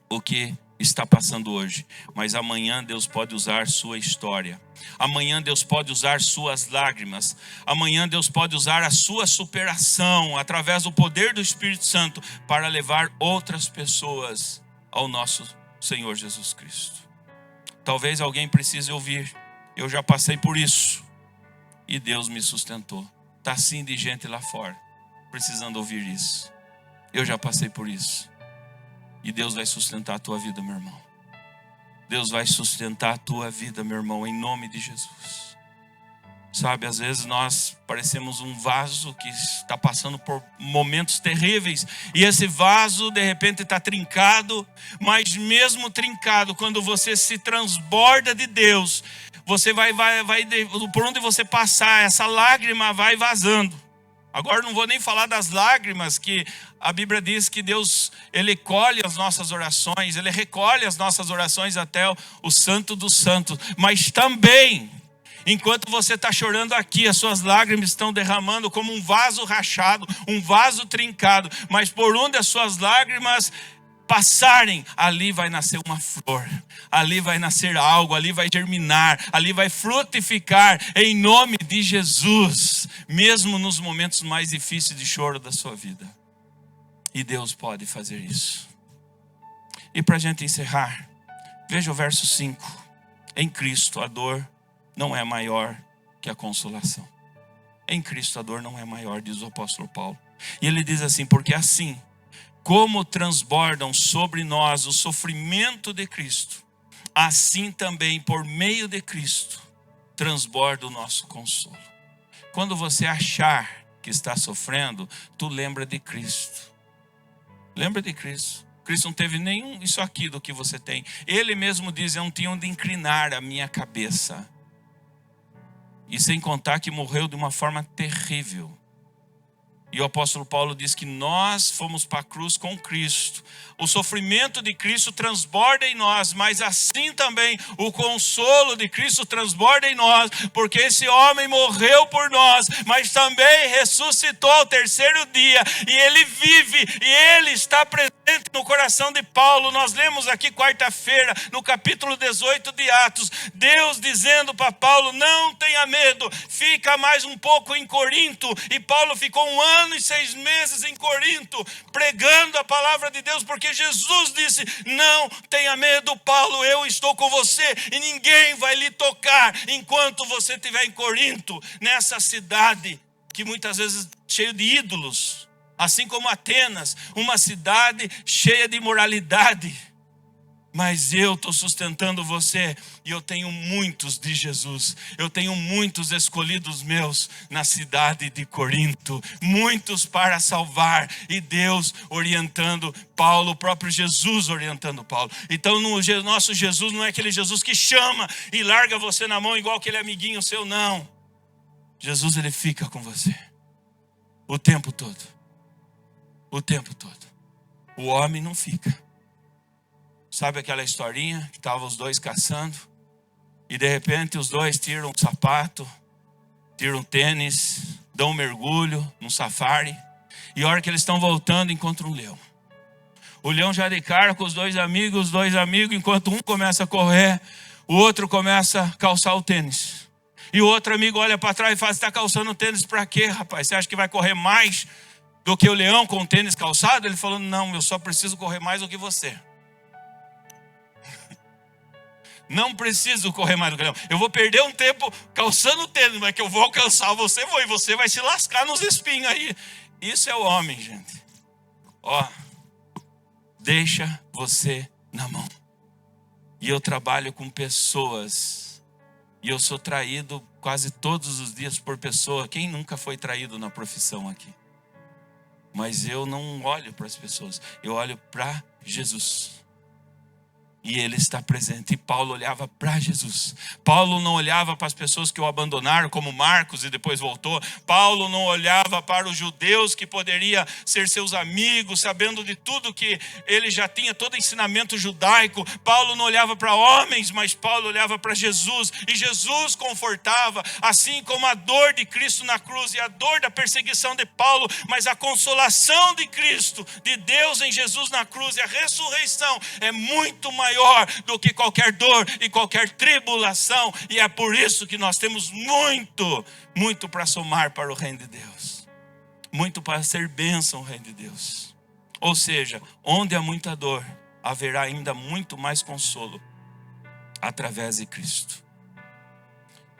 o que está passando hoje, mas amanhã Deus pode usar sua história. Amanhã Deus pode usar suas lágrimas. Amanhã Deus pode usar a sua superação através do poder do Espírito Santo para levar outras pessoas ao nosso Senhor Jesus Cristo. Talvez alguém precise ouvir. Eu já passei por isso e Deus me sustentou. Está assim de gente lá fora precisando ouvir isso. Eu já passei por isso. E Deus vai sustentar a tua vida, meu irmão. Deus vai sustentar a tua vida, meu irmão, em nome de Jesus. Sabe, às vezes nós parecemos um vaso que está passando por momentos terríveis. E esse vaso, de repente, está trincado. Mas mesmo trincado, quando você se transborda de Deus, você vai por onde você passar, essa lágrima vai vazando. Agora não vou nem falar das lágrimas que a Bíblia diz que Deus, Ele colhe as nossas orações, Ele recolhe as nossas orações até o Santo dos Santos. Mas também, enquanto você está chorando aqui, as suas lágrimas estão derramando como um vaso rachado, um vaso trincado. Mas por onde as suas lágrimas passarem, ali vai nascer uma flor, ali vai nascer algo, ali vai germinar, ali vai frutificar em nome de Jesus, mesmo nos momentos mais difíceis de choro da sua vida. E Deus pode fazer isso. E para a gente encerrar, veja o verso 5. Em Cristo a dor não é maior que a consolação. Em Cristo a dor não é maior, diz o apóstolo Paulo. E ele diz assim, porque assim como transbordam sobre nós o sofrimento de Cristo, assim também por meio de Cristo transborda o nosso consolo. Quando você achar que está sofrendo, tu lembra de Cristo. Lembra de Cristo. Cristo não teve nenhum isso aqui do que você tem. Ele mesmo diz, eu não tinha onde inclinar a minha cabeça. E sem contar que morreu de uma forma terrível. E o apóstolo Paulo diz que nós fomos para a cruz com Cristo. O sofrimento de Cristo transborda em nós, mas assim também o consolo de Cristo transborda em nós, porque esse homem morreu por nós, mas também ressuscitou ao terceiro dia, e ele vive, e ele está presente no coração de Paulo. Nós lemos aqui quarta-feira, no capítulo 18 de Atos, Deus dizendo para Paulo: não tenha medo, fica mais um pouco em Corinto. E Paulo ficou 1 ano e 6 meses em Corinto, pregando a palavra de Deus, porque Jesus disse: não tenha medo, Paulo, eu estou com você e ninguém vai lhe tocar enquanto você estiver em Corinto, nessa cidade que muitas vezes cheio de ídolos, assim como Atenas, uma cidade cheia de imoralidade. Mas eu estou sustentando você e eu tenho muitos de Jesus. Eu tenho muitos escolhidos meus na cidade de Corinto. Muitos para salvar. E Deus orientando Paulo, o próprio Jesus orientando Paulo. Então nosso Jesus não é aquele Jesus que chama e larga você na mão igual aquele amiguinho seu, não. Jesus, ele fica com você o tempo todo. O tempo todo. O homem não fica. Sabe aquela historinha que estavam os dois caçando e de repente os dois tiram um sapato, tiram um tênis, dão um mergulho num safari, e a hora que eles estão voltando encontram um leão. O leão já de cara com os dois amigos, enquanto um começa a correr, o outro começa a calçar o tênis. E o outro amigo olha para trás e fala: você está calçando o tênis para quê, rapaz? Você acha que vai correr mais do que o leão com o tênis calçado? Ele falou: não, eu só preciso correr mais do que você. Não preciso correr mais do que leão. Eu vou perder um tempo calçando o tênis, mas que eu vou alcançar você, e você vai se lascar nos espinhos aí. Isso é o homem, gente. Ó, deixa você na mão. E eu trabalho com pessoas, e eu sou traído quase todos os dias por pessoa. Quem nunca foi traído na profissão aqui? Mas eu não olho para as pessoas, eu olho para Jesus. E ele está presente. E Paulo olhava para Jesus. Paulo não olhava para as pessoas que o abandonaram, como Marcos, e depois voltou. Paulo não olhava para os judeus que poderia ser seus amigos, sabendo de tudo que ele já tinha, todo ensinamento judaico. Paulo não olhava para homens, mas Paulo olhava para Jesus. E Jesus confortava, assim como a dor de Cristo na cruz e a dor da perseguição de Paulo, mas a consolação de Cristo, de Deus em Jesus na cruz, e a ressurreição é muito maior do que qualquer dor e qualquer tribulação. E é por isso que nós temos muito para somar para o reino de Deus, muito para ser bênção ao reino de Deus. Ou seja, onde há muita dor, haverá ainda muito mais consolo através de Cristo.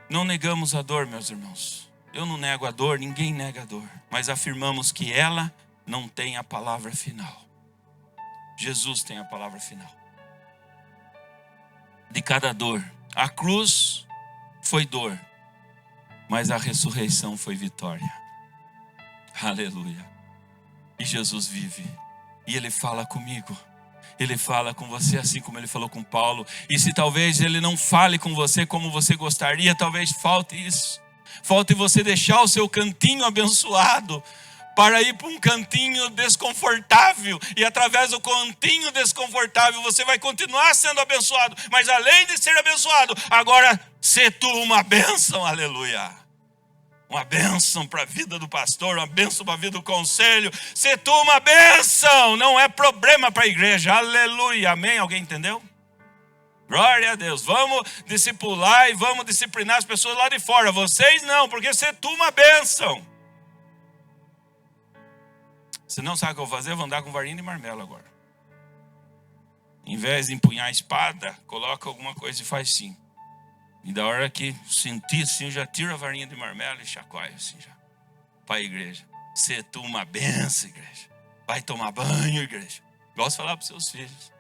Não negamos a dor, meus irmãos. Eu não nego a dor, ninguém nega a dor, mas afirmamos que ela não tem a palavra final. Jesus tem a palavra final de cada dor. A cruz foi dor, mas a ressurreição foi vitória. Aleluia. E Jesus vive, e ele fala comigo, ele fala com você, assim como ele falou com Paulo. E se talvez ele não fale com você como você gostaria, talvez falte isso, falte você deixar o seu cantinho abençoado para ir para um cantinho desconfortável. E através do cantinho desconfortável você vai continuar sendo abençoado. Mas além de ser abençoado, agora ser tu uma bênção, aleluia. Uma bênção para a vida do pastor, uma bênção para a vida do conselho. Ser tu uma bênção, não é problema para a igreja, aleluia, amém? Alguém entendeu? Glória a Deus. Vamos discipular e vamos disciplinar as pessoas lá de fora. Vocês não, porque ser tu uma bênção. Se não sabe o que eu vou fazer, eu vou andar com varinha de marmelo agora. Em vez de empunhar a espada, coloca alguma coisa e faz assim. E da hora que sentir assim, eu já tiro a varinha de marmelo e chacoalho assim já. Para a igreja. Ser tu uma benção, igreja. Vai tomar banho, igreja. Gosto de falar para os seus filhos.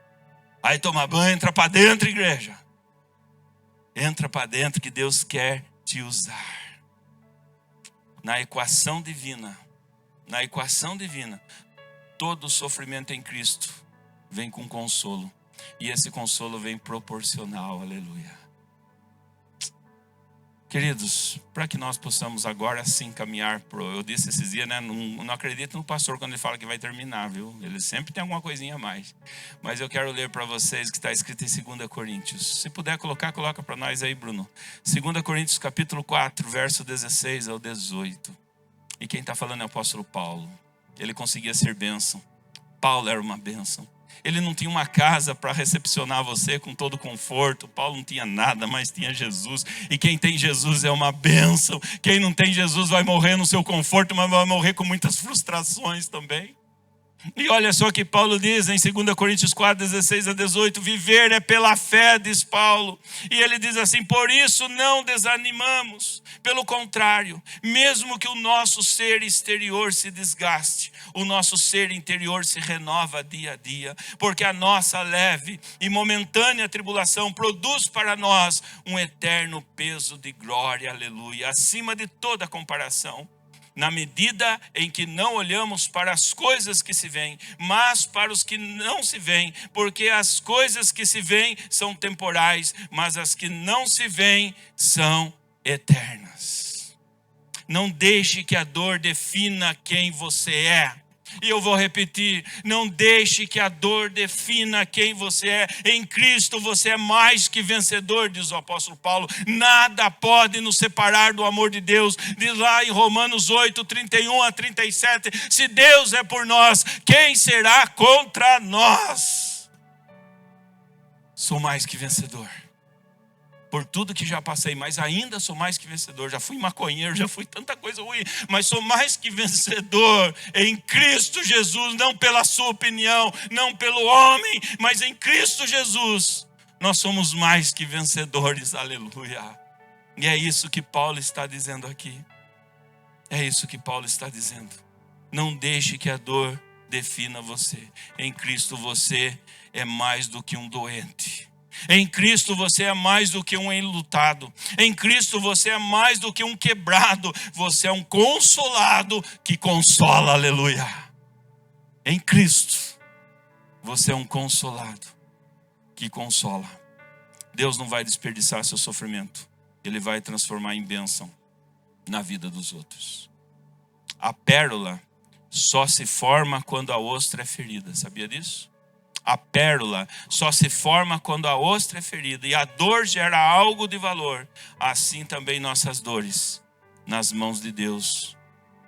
Vai tomar banho, entra para dentro, igreja. Entra para dentro que Deus quer te usar. Na equação divina, todo sofrimento em Cristo vem com consolo. E esse consolo vem proporcional, aleluia. Queridos, para que nós possamos agora sim caminhar eu disse esses dias, né? Não acredito no pastor quando ele fala que vai terminar, viu? Ele sempre tem alguma coisinha a mais. Mas eu quero ler para vocês o que está escrito em 2 Coríntios. Se puder coloca para nós aí, Bruno. 2 Coríntios capítulo 4, verso 16 ao 18. E quem está falando é o apóstolo Paulo. Ele conseguia ser bênção Paulo era uma bênção. Ele não tinha uma casa para recepcionar você com todo conforto. Paulo não tinha nada, mas tinha Jesus. E quem tem Jesus é uma bênção. Quem não tem Jesus vai morrer no seu conforto, mas vai morrer com muitas frustrações também. E olha só o que Paulo diz em 2 Coríntios 4, 16 a 18. Viver é pela fé, diz Paulo. E ele diz assim: por isso não desanimamos. Pelo contrário, mesmo que o nosso ser exterior se desgaste, o nosso ser interior se renova dia a dia. Porque a nossa leve e momentânea tribulação produz para nós um eterno peso de glória, aleluia, acima de toda comparação. Na medida em que não olhamos para as coisas que se veem, mas para os que não se veem, porque as coisas que se veem são temporais, mas as que não se veem são eternas. Não deixe que a dor defina quem você é. E eu vou repetir: não deixe que a dor defina quem você é. Em Cristo você é mais que vencedor, diz o apóstolo Paulo. Nada pode nos separar do amor de Deus. Diz lá em Romanos 8, 31 a 37. Se Deus é por nós, quem será contra nós? Sou mais que vencedor. Por tudo que já passei, mas ainda sou mais que vencedor. Já fui maconheiro, já fui tanta coisa ruim, mas sou mais que vencedor em Cristo Jesus. Não pela sua opinião, não pelo homem, mas em Cristo Jesus. Nós somos mais que vencedores, aleluia. E é isso que Paulo está dizendo aqui. É isso que Paulo está dizendo. Não deixe que a dor defina você. Em Cristo você é mais do que um doente. Em Cristo você é mais do que um enlutado. Em Cristo você é mais do que um quebrado. Você é um consolado que consola, aleluia. Em Cristo você é um consolado que consola. Deus não vai desperdiçar seu sofrimento. Ele vai transformar em bênção na vida dos outros. A pérola só se forma quando a ostra é ferida. Sabia disso? A pérola só se forma quando a ostra é ferida. E a dor gera algo de valor. Assim também nossas dores, nas mãos de Deus,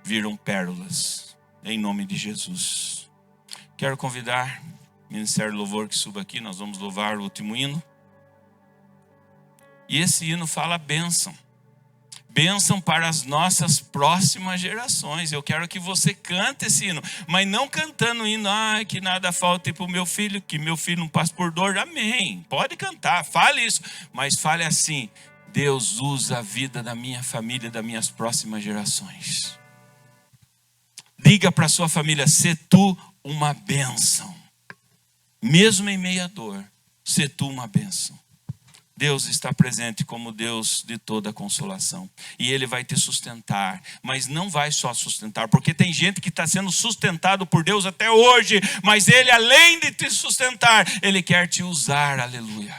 viram pérolas. Em nome de Jesus. Quero convidar o Ministério Louvor que suba aqui. Nós vamos louvar o último hino. E esse hino fala bênção. Bênção para as nossas próximas gerações. Eu quero que você cante esse hino, mas não cantando o hino, que nada falte para o meu filho, que meu filho não passe por dor. Amém. Pode cantar, fale isso, mas fale assim: Deus usa a vida da minha família, das minhas próximas gerações. Diga para a sua família: sê tu uma bênção. Mesmo em meio à dor, sê tu uma bênção. Deus está presente como Deus de toda consolação. E Ele vai te sustentar. Mas não vai só sustentar. Porque tem gente que está sendo sustentado por Deus até hoje. Mas Ele, além de te sustentar, Ele quer te usar. Aleluia.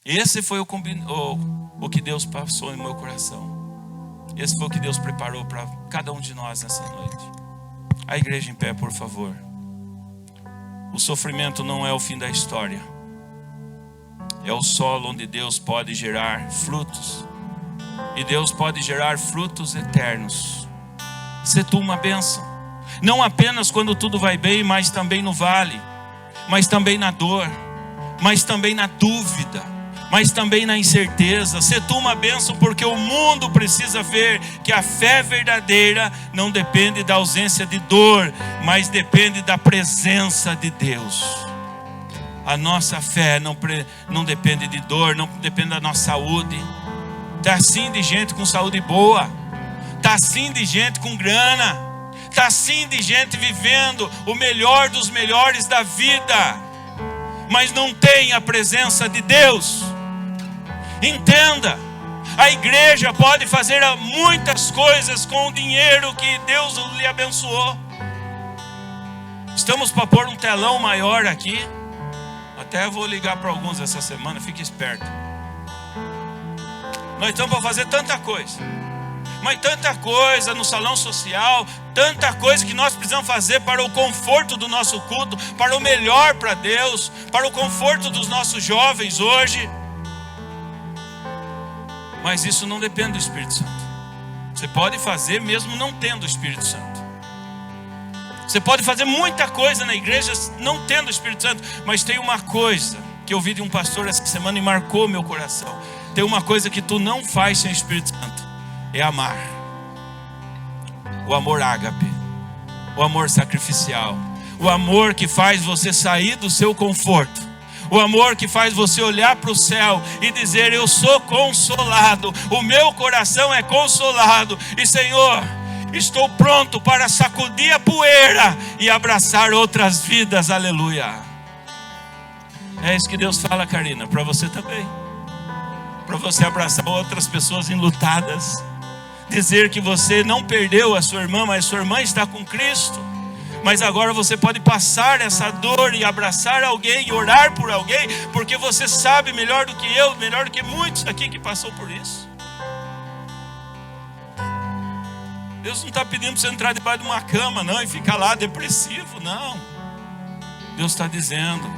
Esse foi o que Deus passou no meu coração. Esse foi o que Deus preparou para cada um de nós nessa noite. A igreja em pé, por favor. O sofrimento não é o fim da história. É o solo onde Deus pode gerar frutos. E Deus pode gerar frutos eternos. Sê tu uma bênção. Não apenas quando tudo vai bem, mas também no vale. Mas também na dor. Mas também na dúvida. Mas também na incerteza. Sê tu uma bênção, porque o mundo precisa ver que a fé verdadeira não depende da ausência de dor, mas depende da presença de Deus. A nossa fé não depende de dor, não depende da nossa saúde. Está assim de gente com saúde boa. Está assim de gente com grana. Está assim de gente vivendo o melhor dos melhores da vida. Mas não tem a presença de Deus. Entenda. A igreja pode fazer muitas coisas com o dinheiro que Deus lhe abençoou. Estamos para pôr um telão maior aqui. Até vou ligar para alguns essa semana, fique esperto. Nós estamos para fazer tanta coisa. Mas tanta coisa no salão social, tanta coisa que nós precisamos fazer para o conforto do nosso culto, para o melhor para Deus, para o conforto dos nossos jovens hoje. Mas isso não depende do Espírito Santo. Você pode fazer mesmo não tendo o Espírito Santo. Você pode fazer muita coisa na igreja não tendo o Espírito Santo, mas tem uma coisa que eu ouvi de um pastor essa semana e marcou meu coração. Tem uma coisa que tu não faz sem o Espírito Santo, é amar. O amor ágape, o amor sacrificial, o amor que faz você sair do seu conforto, o amor que faz você olhar para o céu e dizer: eu sou consolado, o meu coração é consolado, e Senhor, estou pronto para sacudir a poeira e abraçar outras vidas, aleluia. É isso que Deus fala, Karina, para você também, para você abraçar outras pessoas enlutadas, dizer que você não perdeu a sua irmã, mas sua irmã está com Cristo, mas agora você pode passar essa dor e abraçar alguém e orar por alguém, porque você sabe melhor do que eu, melhor do que muitos aqui que passou por isso. Deus não está pedindo para você entrar debaixo de uma cama não, e ficar lá depressivo, não. Deus está dizendo: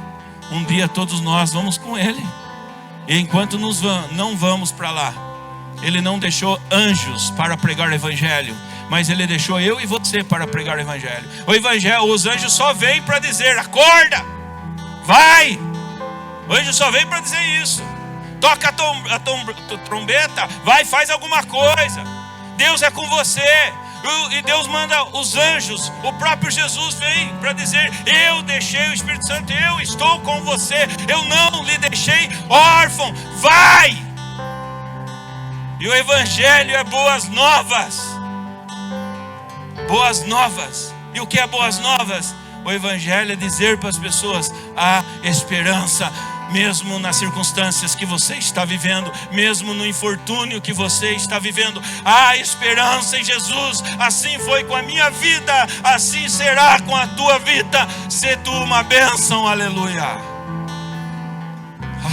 um dia todos nós vamos com Ele, e enquanto não vamos para lá, Ele não deixou anjos para pregar o Evangelho, mas Ele deixou eu e você para pregar o Evangelho. O Evangelho, os anjos só vêm para dizer: acorda, vai. O anjo só vem para dizer isso. Toca a trombeta, vai, faz alguma coisa. Deus é com você. E Deus manda os anjos. O próprio Jesus vem para dizer: eu deixei o Espírito Santo, eu estou com você, eu não lhe deixei órfão, vai. E o Evangelho é boas novas. Boas novas. E o que é boas novas? O Evangelho é dizer para as pessoas: há esperança, mesmo nas circunstâncias que você está vivendo, mesmo no infortúnio que você está vivendo, há esperança em Jesus. Assim foi com a minha vida, assim será com a tua vida. Sê tu uma bênção, aleluia.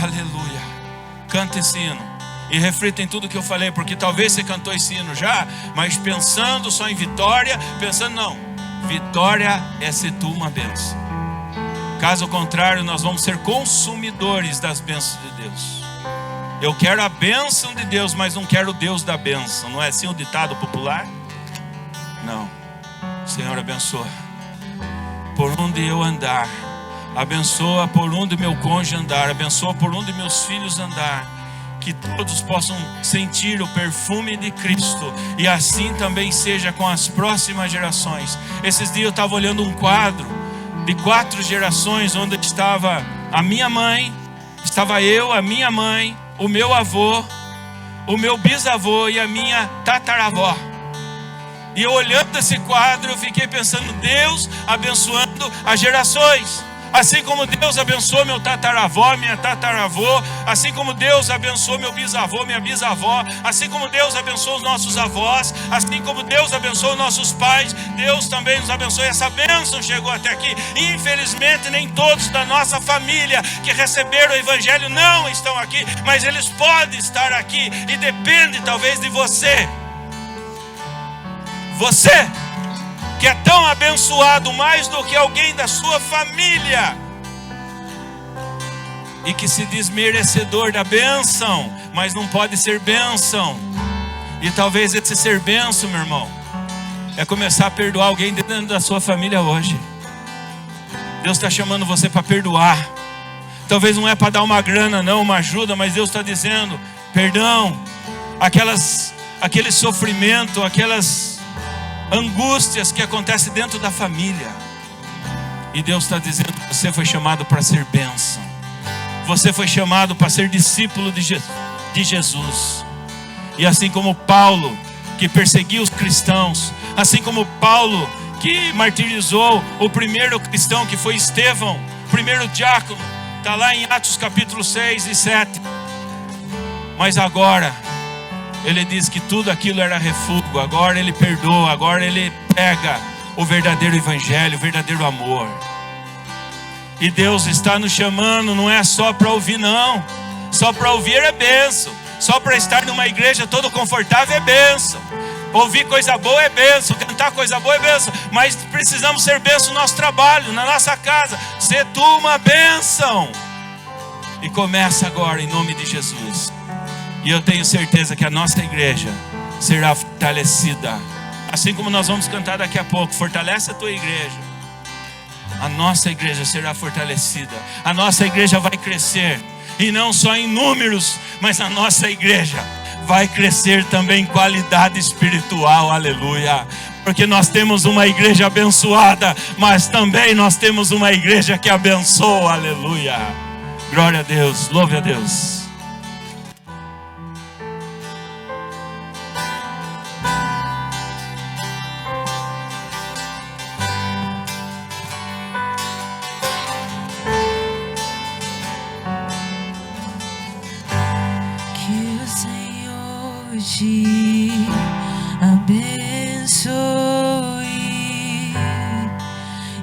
Aleluia. Canta esse hino e reflita em tudo que eu falei, porque talvez você cantou esse hino já, mas pensando só em vitória, pensando não, vitória é ser tu uma bênção. Caso contrário, nós vamos ser consumidores das bênçãos de Deus. Eu quero a bênção de Deus, mas não quero o Deus da bênção. Não é assim o ditado popular? Não. Senhor, abençoa por onde eu andar, abençoa por onde meu cônjuge andar, abençoa por onde meus filhos andar, que todos possam sentir o perfume de Cristo, e assim também seja com as próximas gerações. Esses dias eu estava olhando um quadro de 4 gerações, onde estava a minha mãe, estava eu, a minha mãe, o meu avô, o meu bisavô e a minha tataravó. E eu olhando esse quadro, eu fiquei pensando: Deus abençoando as gerações. Assim como Deus abençoou meu tataravó, minha tataravô, assim como Deus abençoou meu bisavô, minha bisavó, assim como Deus abençoou os nossos avós, assim como Deus abençoou nossos pais, Deus também nos abençoou. Essa bênção chegou até aqui. Infelizmente nem todos da nossa família que receberam o Evangelho não estão aqui, mas eles podem estar aqui, e depende talvez de você. Você que é tão abençoado mais do que alguém da sua família, e que se diz merecedor da bênção, mas não pode ser bênção. E talvez esse ser bênção, meu irmão, é começar a perdoar alguém dentro da sua família hoje. Deus está chamando você para perdoar. Talvez não é para dar uma grana não, uma ajuda, mas Deus está dizendo: perdão, aquele sofrimento, aquelas angústias que acontecem dentro da família. E Deus está dizendo: você foi chamado para ser bênção. Você foi chamado para ser discípulo de Jesus. E assim como Paulo, que perseguiu os cristãos, assim como Paulo, que martirizou o primeiro cristão, que foi Estevão, primeiro diácono, está lá em Atos capítulo 6 e 7. Mas agora ele diz que tudo aquilo era refúgio. Agora ele perdoa, agora ele pega o verdadeiro evangelho, o verdadeiro amor. E Deus está nos chamando, não é só para ouvir não. Só para ouvir é bênção. Só para estar numa igreja todo confortável é bênção. Ouvir coisa boa é bênção, cantar coisa boa é bênção. Mas precisamos ser bênção no nosso trabalho, na nossa casa. Ser tu uma bênção. E começa agora em nome de Jesus. E eu tenho certeza que a nossa igreja será fortalecida. Assim como nós vamos cantar daqui a pouco: fortalece a tua igreja. a nossa igreja será fortalecida, a nossa igreja vai crescer, e não só em números, mas a nossa igreja vai crescer também em qualidade espiritual, aleluia. Porque nós temos uma igreja abençoada, mas também nós temos uma igreja que abençoa, aleluia. Glória a Deus, louve a Deus. Que o Senhor te abençoe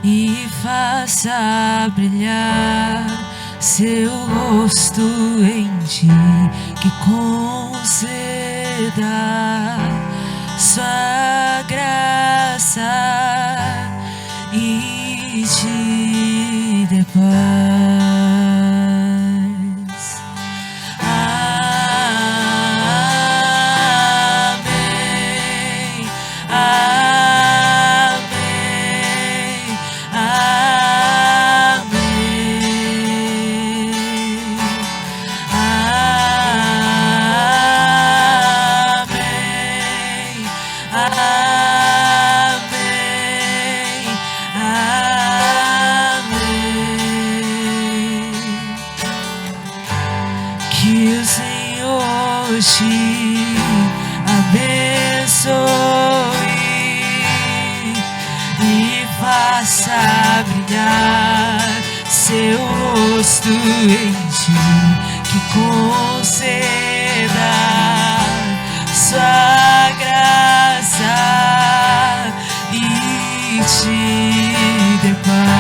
e faça brilhar seu rosto em ti, que conceda sua graça e te dê paz. Que o Senhor te abençoe e faça brilhar seu rosto em ti, que conceda sua graça e te dê paz.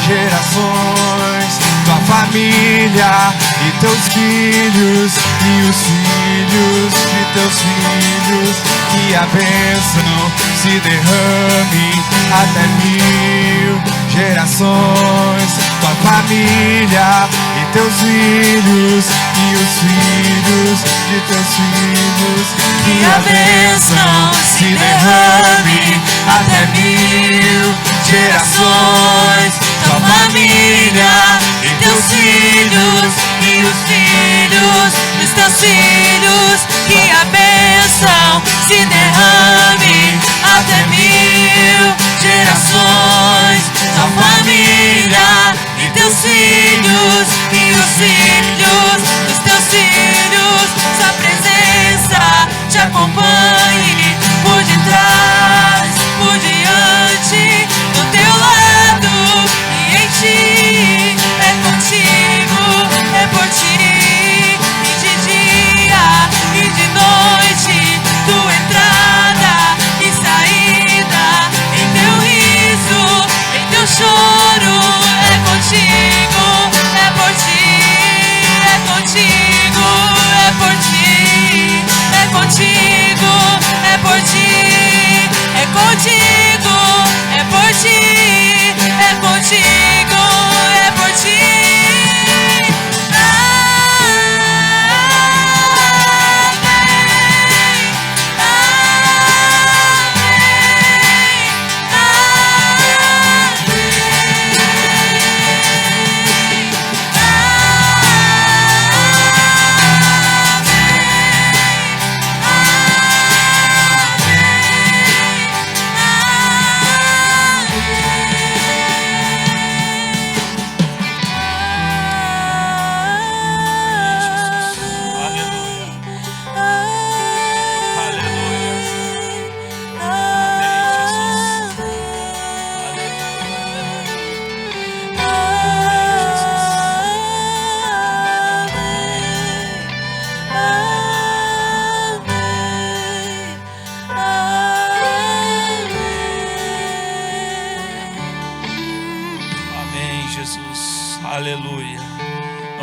Gerações, tua família e teus filhos e os filhos de teus filhos, que a bênção se derrame até 1000 gerações, tua família e teus filhos e os filhos de teus filhos, que a bênção se derrame até 1000 gerações, tua família e teus filhos e os filhos dos teus filhos, que a bênção se derrame até 1000 gerações, tua família e teus filhos e os filhos dos teus filhos, sua presença te acompanhe por detrás, por diante, do teu lado e em ti, é contigo, é por ti, e de dia e de noite, tua entrada e saída, em teu riso, em teu choro, é contigo, é por ti.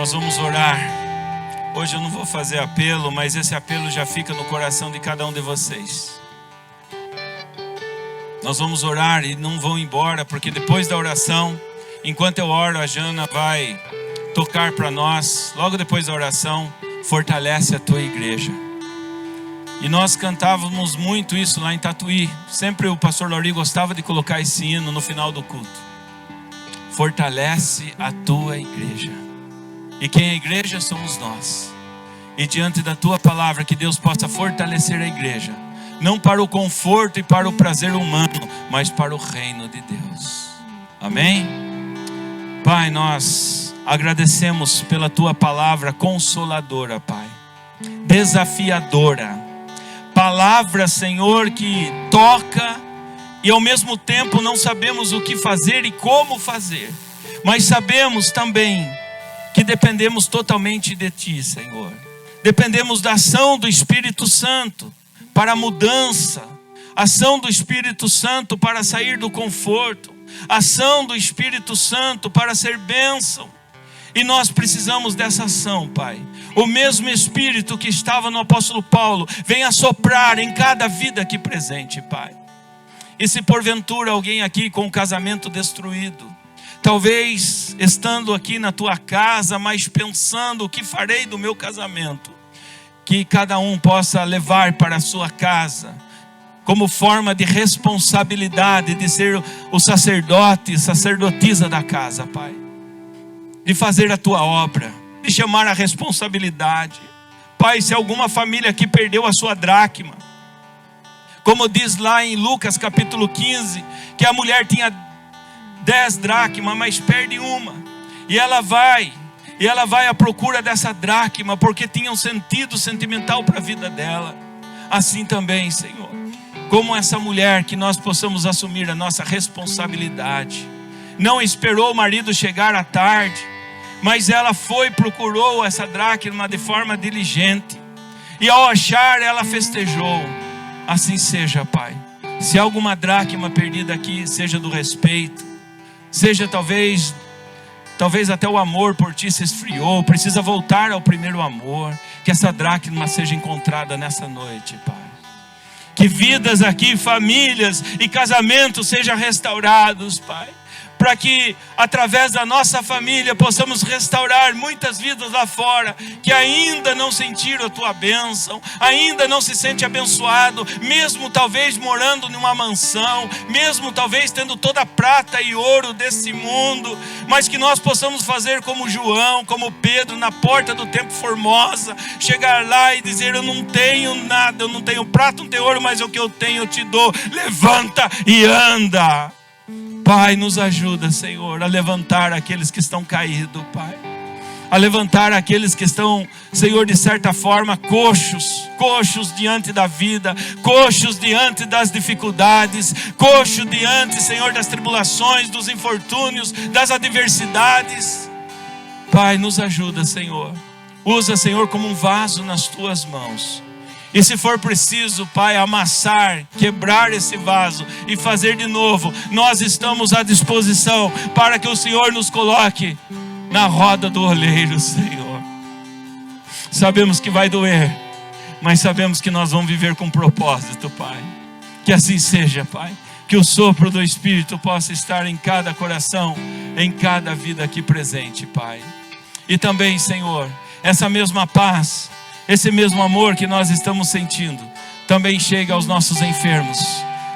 Nós vamos orar. Hoje eu não vou fazer apelo, mas esse apelo já fica no coração de cada um de vocês. Nós vamos orar e não vão embora, porque depois da oração, enquanto eu oro, a Jana vai tocar para nós. Logo depois da oração, fortalece a tua igreja. E nós cantávamos muito isso lá em Tatuí. Sempre o pastor Lauri gostava de colocar esse hino no final do culto. Fortalece a tua igreja. E quem é a igreja somos nós. E diante da tua palavra, que Deus possa fortalecer a igreja. Não para o conforto e para o prazer humano, mas para o reino de Deus. Amém? Pai, nós agradecemos pela tua palavra consoladora, Pai. Desafiadora. Palavra, Senhor, que toca e ao mesmo tempo não sabemos o que fazer e como fazer. Mas sabemos também que dependemos totalmente de Ti, Senhor. Dependemos da ação do Espírito Santo para a mudança. Ação do Espírito Santo para sair do conforto. Ação do Espírito Santo para ser bênção. E nós precisamos dessa ação, Pai. O mesmo Espírito que estava no apóstolo Paulo venha soprar em cada vida aqui presente, Pai. E se porventura alguém aqui com o casamento destruído, talvez estando aqui na tua casa, mas pensando o que farei do meu casamento, que cada um possa levar para a sua casa, como forma de responsabilidade de ser o sacerdote, sacerdotisa da casa, Pai. De fazer a tua obra, de chamar a responsabilidade. Pai, se alguma família aqui perdeu a sua dracma, como diz lá em Lucas capítulo 15, que a mulher tinha 10 dracmas, mas perde uma, e ela vai à procura dessa dracma, porque tinha um sentido sentimental para a vida dela. Assim também, Senhor, como essa mulher, que nós possamos assumir a nossa responsabilidade. Não esperou o marido chegar à tarde, mas ela procurou essa dracma de forma diligente, e ao achar, ela festejou. Assim seja, Pai. Se há alguma dracma perdida aqui, seja do respeito, seja talvez até o amor por ti se esfriou, precisa voltar ao primeiro amor, que essa dracma seja encontrada nessa noite, Pai. Que vidas aqui, famílias e casamentos sejam restaurados, Pai. Para que através da nossa família possamos restaurar muitas vidas lá fora, que ainda não sentiram a tua bênção, ainda não se sente abençoado, mesmo talvez morando numa mansão, mesmo talvez tendo toda a prata e ouro desse mundo, mas que nós possamos fazer como João, como Pedro, na porta do Templo Formosa, chegar lá e dizer: eu não tenho nada, eu não tenho prata, não tenho ouro, mas o que eu tenho eu te dou, levanta e anda. Pai, nos ajuda, Senhor, a levantar aqueles que estão caídos, Pai. A levantar aqueles que estão, Senhor, de certa forma, coxos diante da vida, coxos diante das dificuldades, coxos diante, Senhor, das tribulações, dos infortúnios, das adversidades. Pai, nos ajuda, Senhor. Usa, Senhor, como um vaso nas tuas mãos. E se for preciso, Pai, amassar, quebrar esse vaso e fazer de novo, nós estamos à disposição para que o Senhor nos coloque na roda do oleiro, Senhor. Sabemos que vai doer, mas sabemos que nós vamos viver com propósito, Pai. Que assim seja, Pai. Que o sopro do Espírito possa estar em cada coração, em cada vida aqui presente, Pai. E também, Senhor, essa mesma paz, esse mesmo amor que nós estamos sentindo, também chega aos nossos enfermos.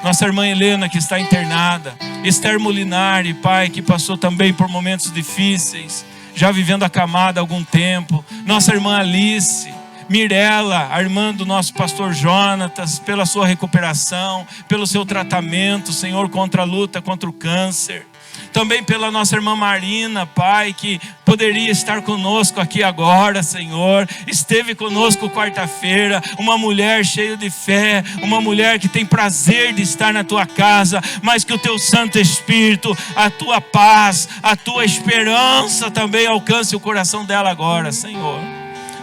Nossa irmã Helena, que está internada, Esther Molinari, Pai, que passou também por momentos difíceis, já vivendo acamada há algum tempo. Nossa irmã Alice, Mirela, a irmã do nosso pastor Jonatas, pela sua recuperação, pelo seu tratamento, Senhor, contra a luta contra o câncer. Também pela nossa irmã Marina, Pai, que poderia estar conosco aqui agora, Senhor. Esteve conosco quarta-feira, uma mulher cheia de fé, uma mulher que tem prazer de estar na tua casa, mas que o teu Santo Espírito, a tua paz, a tua esperança também alcance o coração dela agora, Senhor.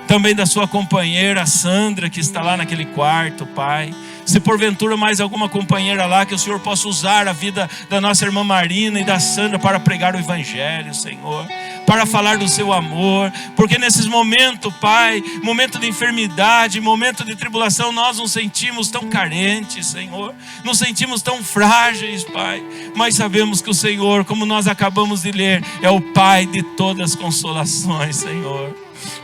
Também da sua companheira Sandra, que está lá naquele quarto, Pai. Se porventura mais alguma companheira lá, que o Senhor possa usar a vida da nossa irmã Marina e da Sandra para pregar o Evangelho, Senhor. para falar do seu amor, porque nesses momentos, Pai, momento de enfermidade, momento de tribulação, nós nos sentimos tão carentes, Senhor, nos sentimos tão frágeis, Pai, mas sabemos que o Senhor, como nós acabamos de ler, é o Pai de todas as consolações, Senhor.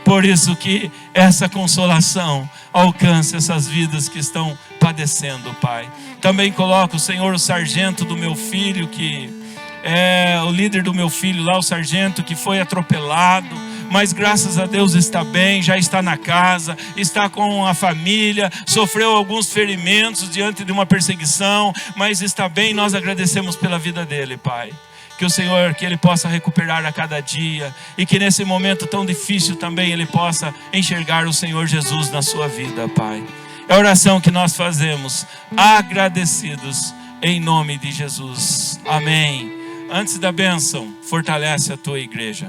Por isso que essa consolação alcance essas vidas que estão padecendo, Pai. Também coloco, Senhor, o sargento do meu filho, que é o líder do meu filho lá, o sargento que foi atropelado, mas graças a Deus está bem, já está na casa, está com a família, sofreu alguns ferimentos diante de uma perseguição, mas está bem. Nós agradecemos pela vida dele, Pai. Que o Senhor, que ele possa recuperar a cada dia, e que nesse momento tão difícil também ele possa enxergar o Senhor Jesus na sua vida, Pai. É a oração que nós fazemos, agradecidos, em nome de Jesus. Amém. Antes da bênção, fortalece a tua igreja.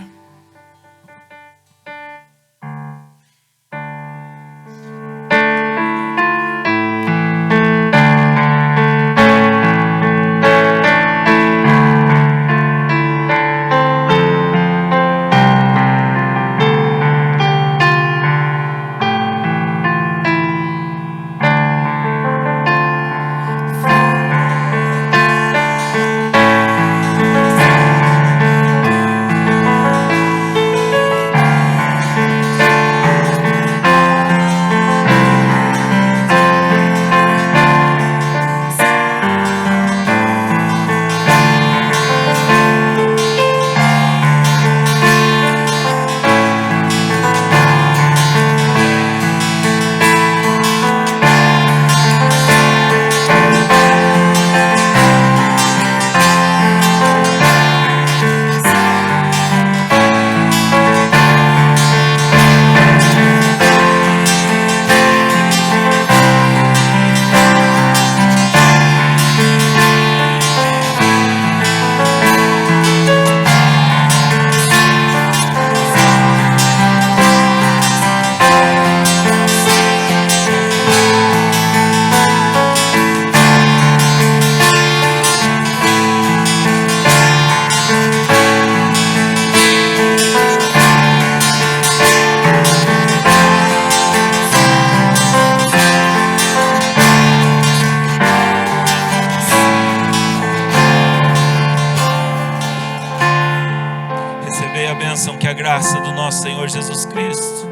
Graça do nosso Senhor Jesus Cristo,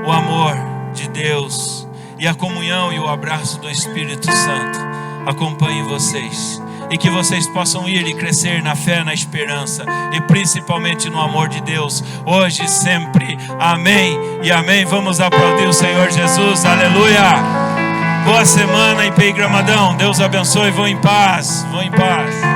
o amor de Deus e a comunhão e o abraço do Espírito Santo acompanhem vocês, e que vocês possam ir e crescer na fé, na esperança e principalmente no amor de Deus, hoje e sempre. Amém e amém. Vamos aplaudir o Senhor Jesus. Aleluia. Boa semana, IP Gramadão. Deus abençoe. Vão em paz. Vão em paz.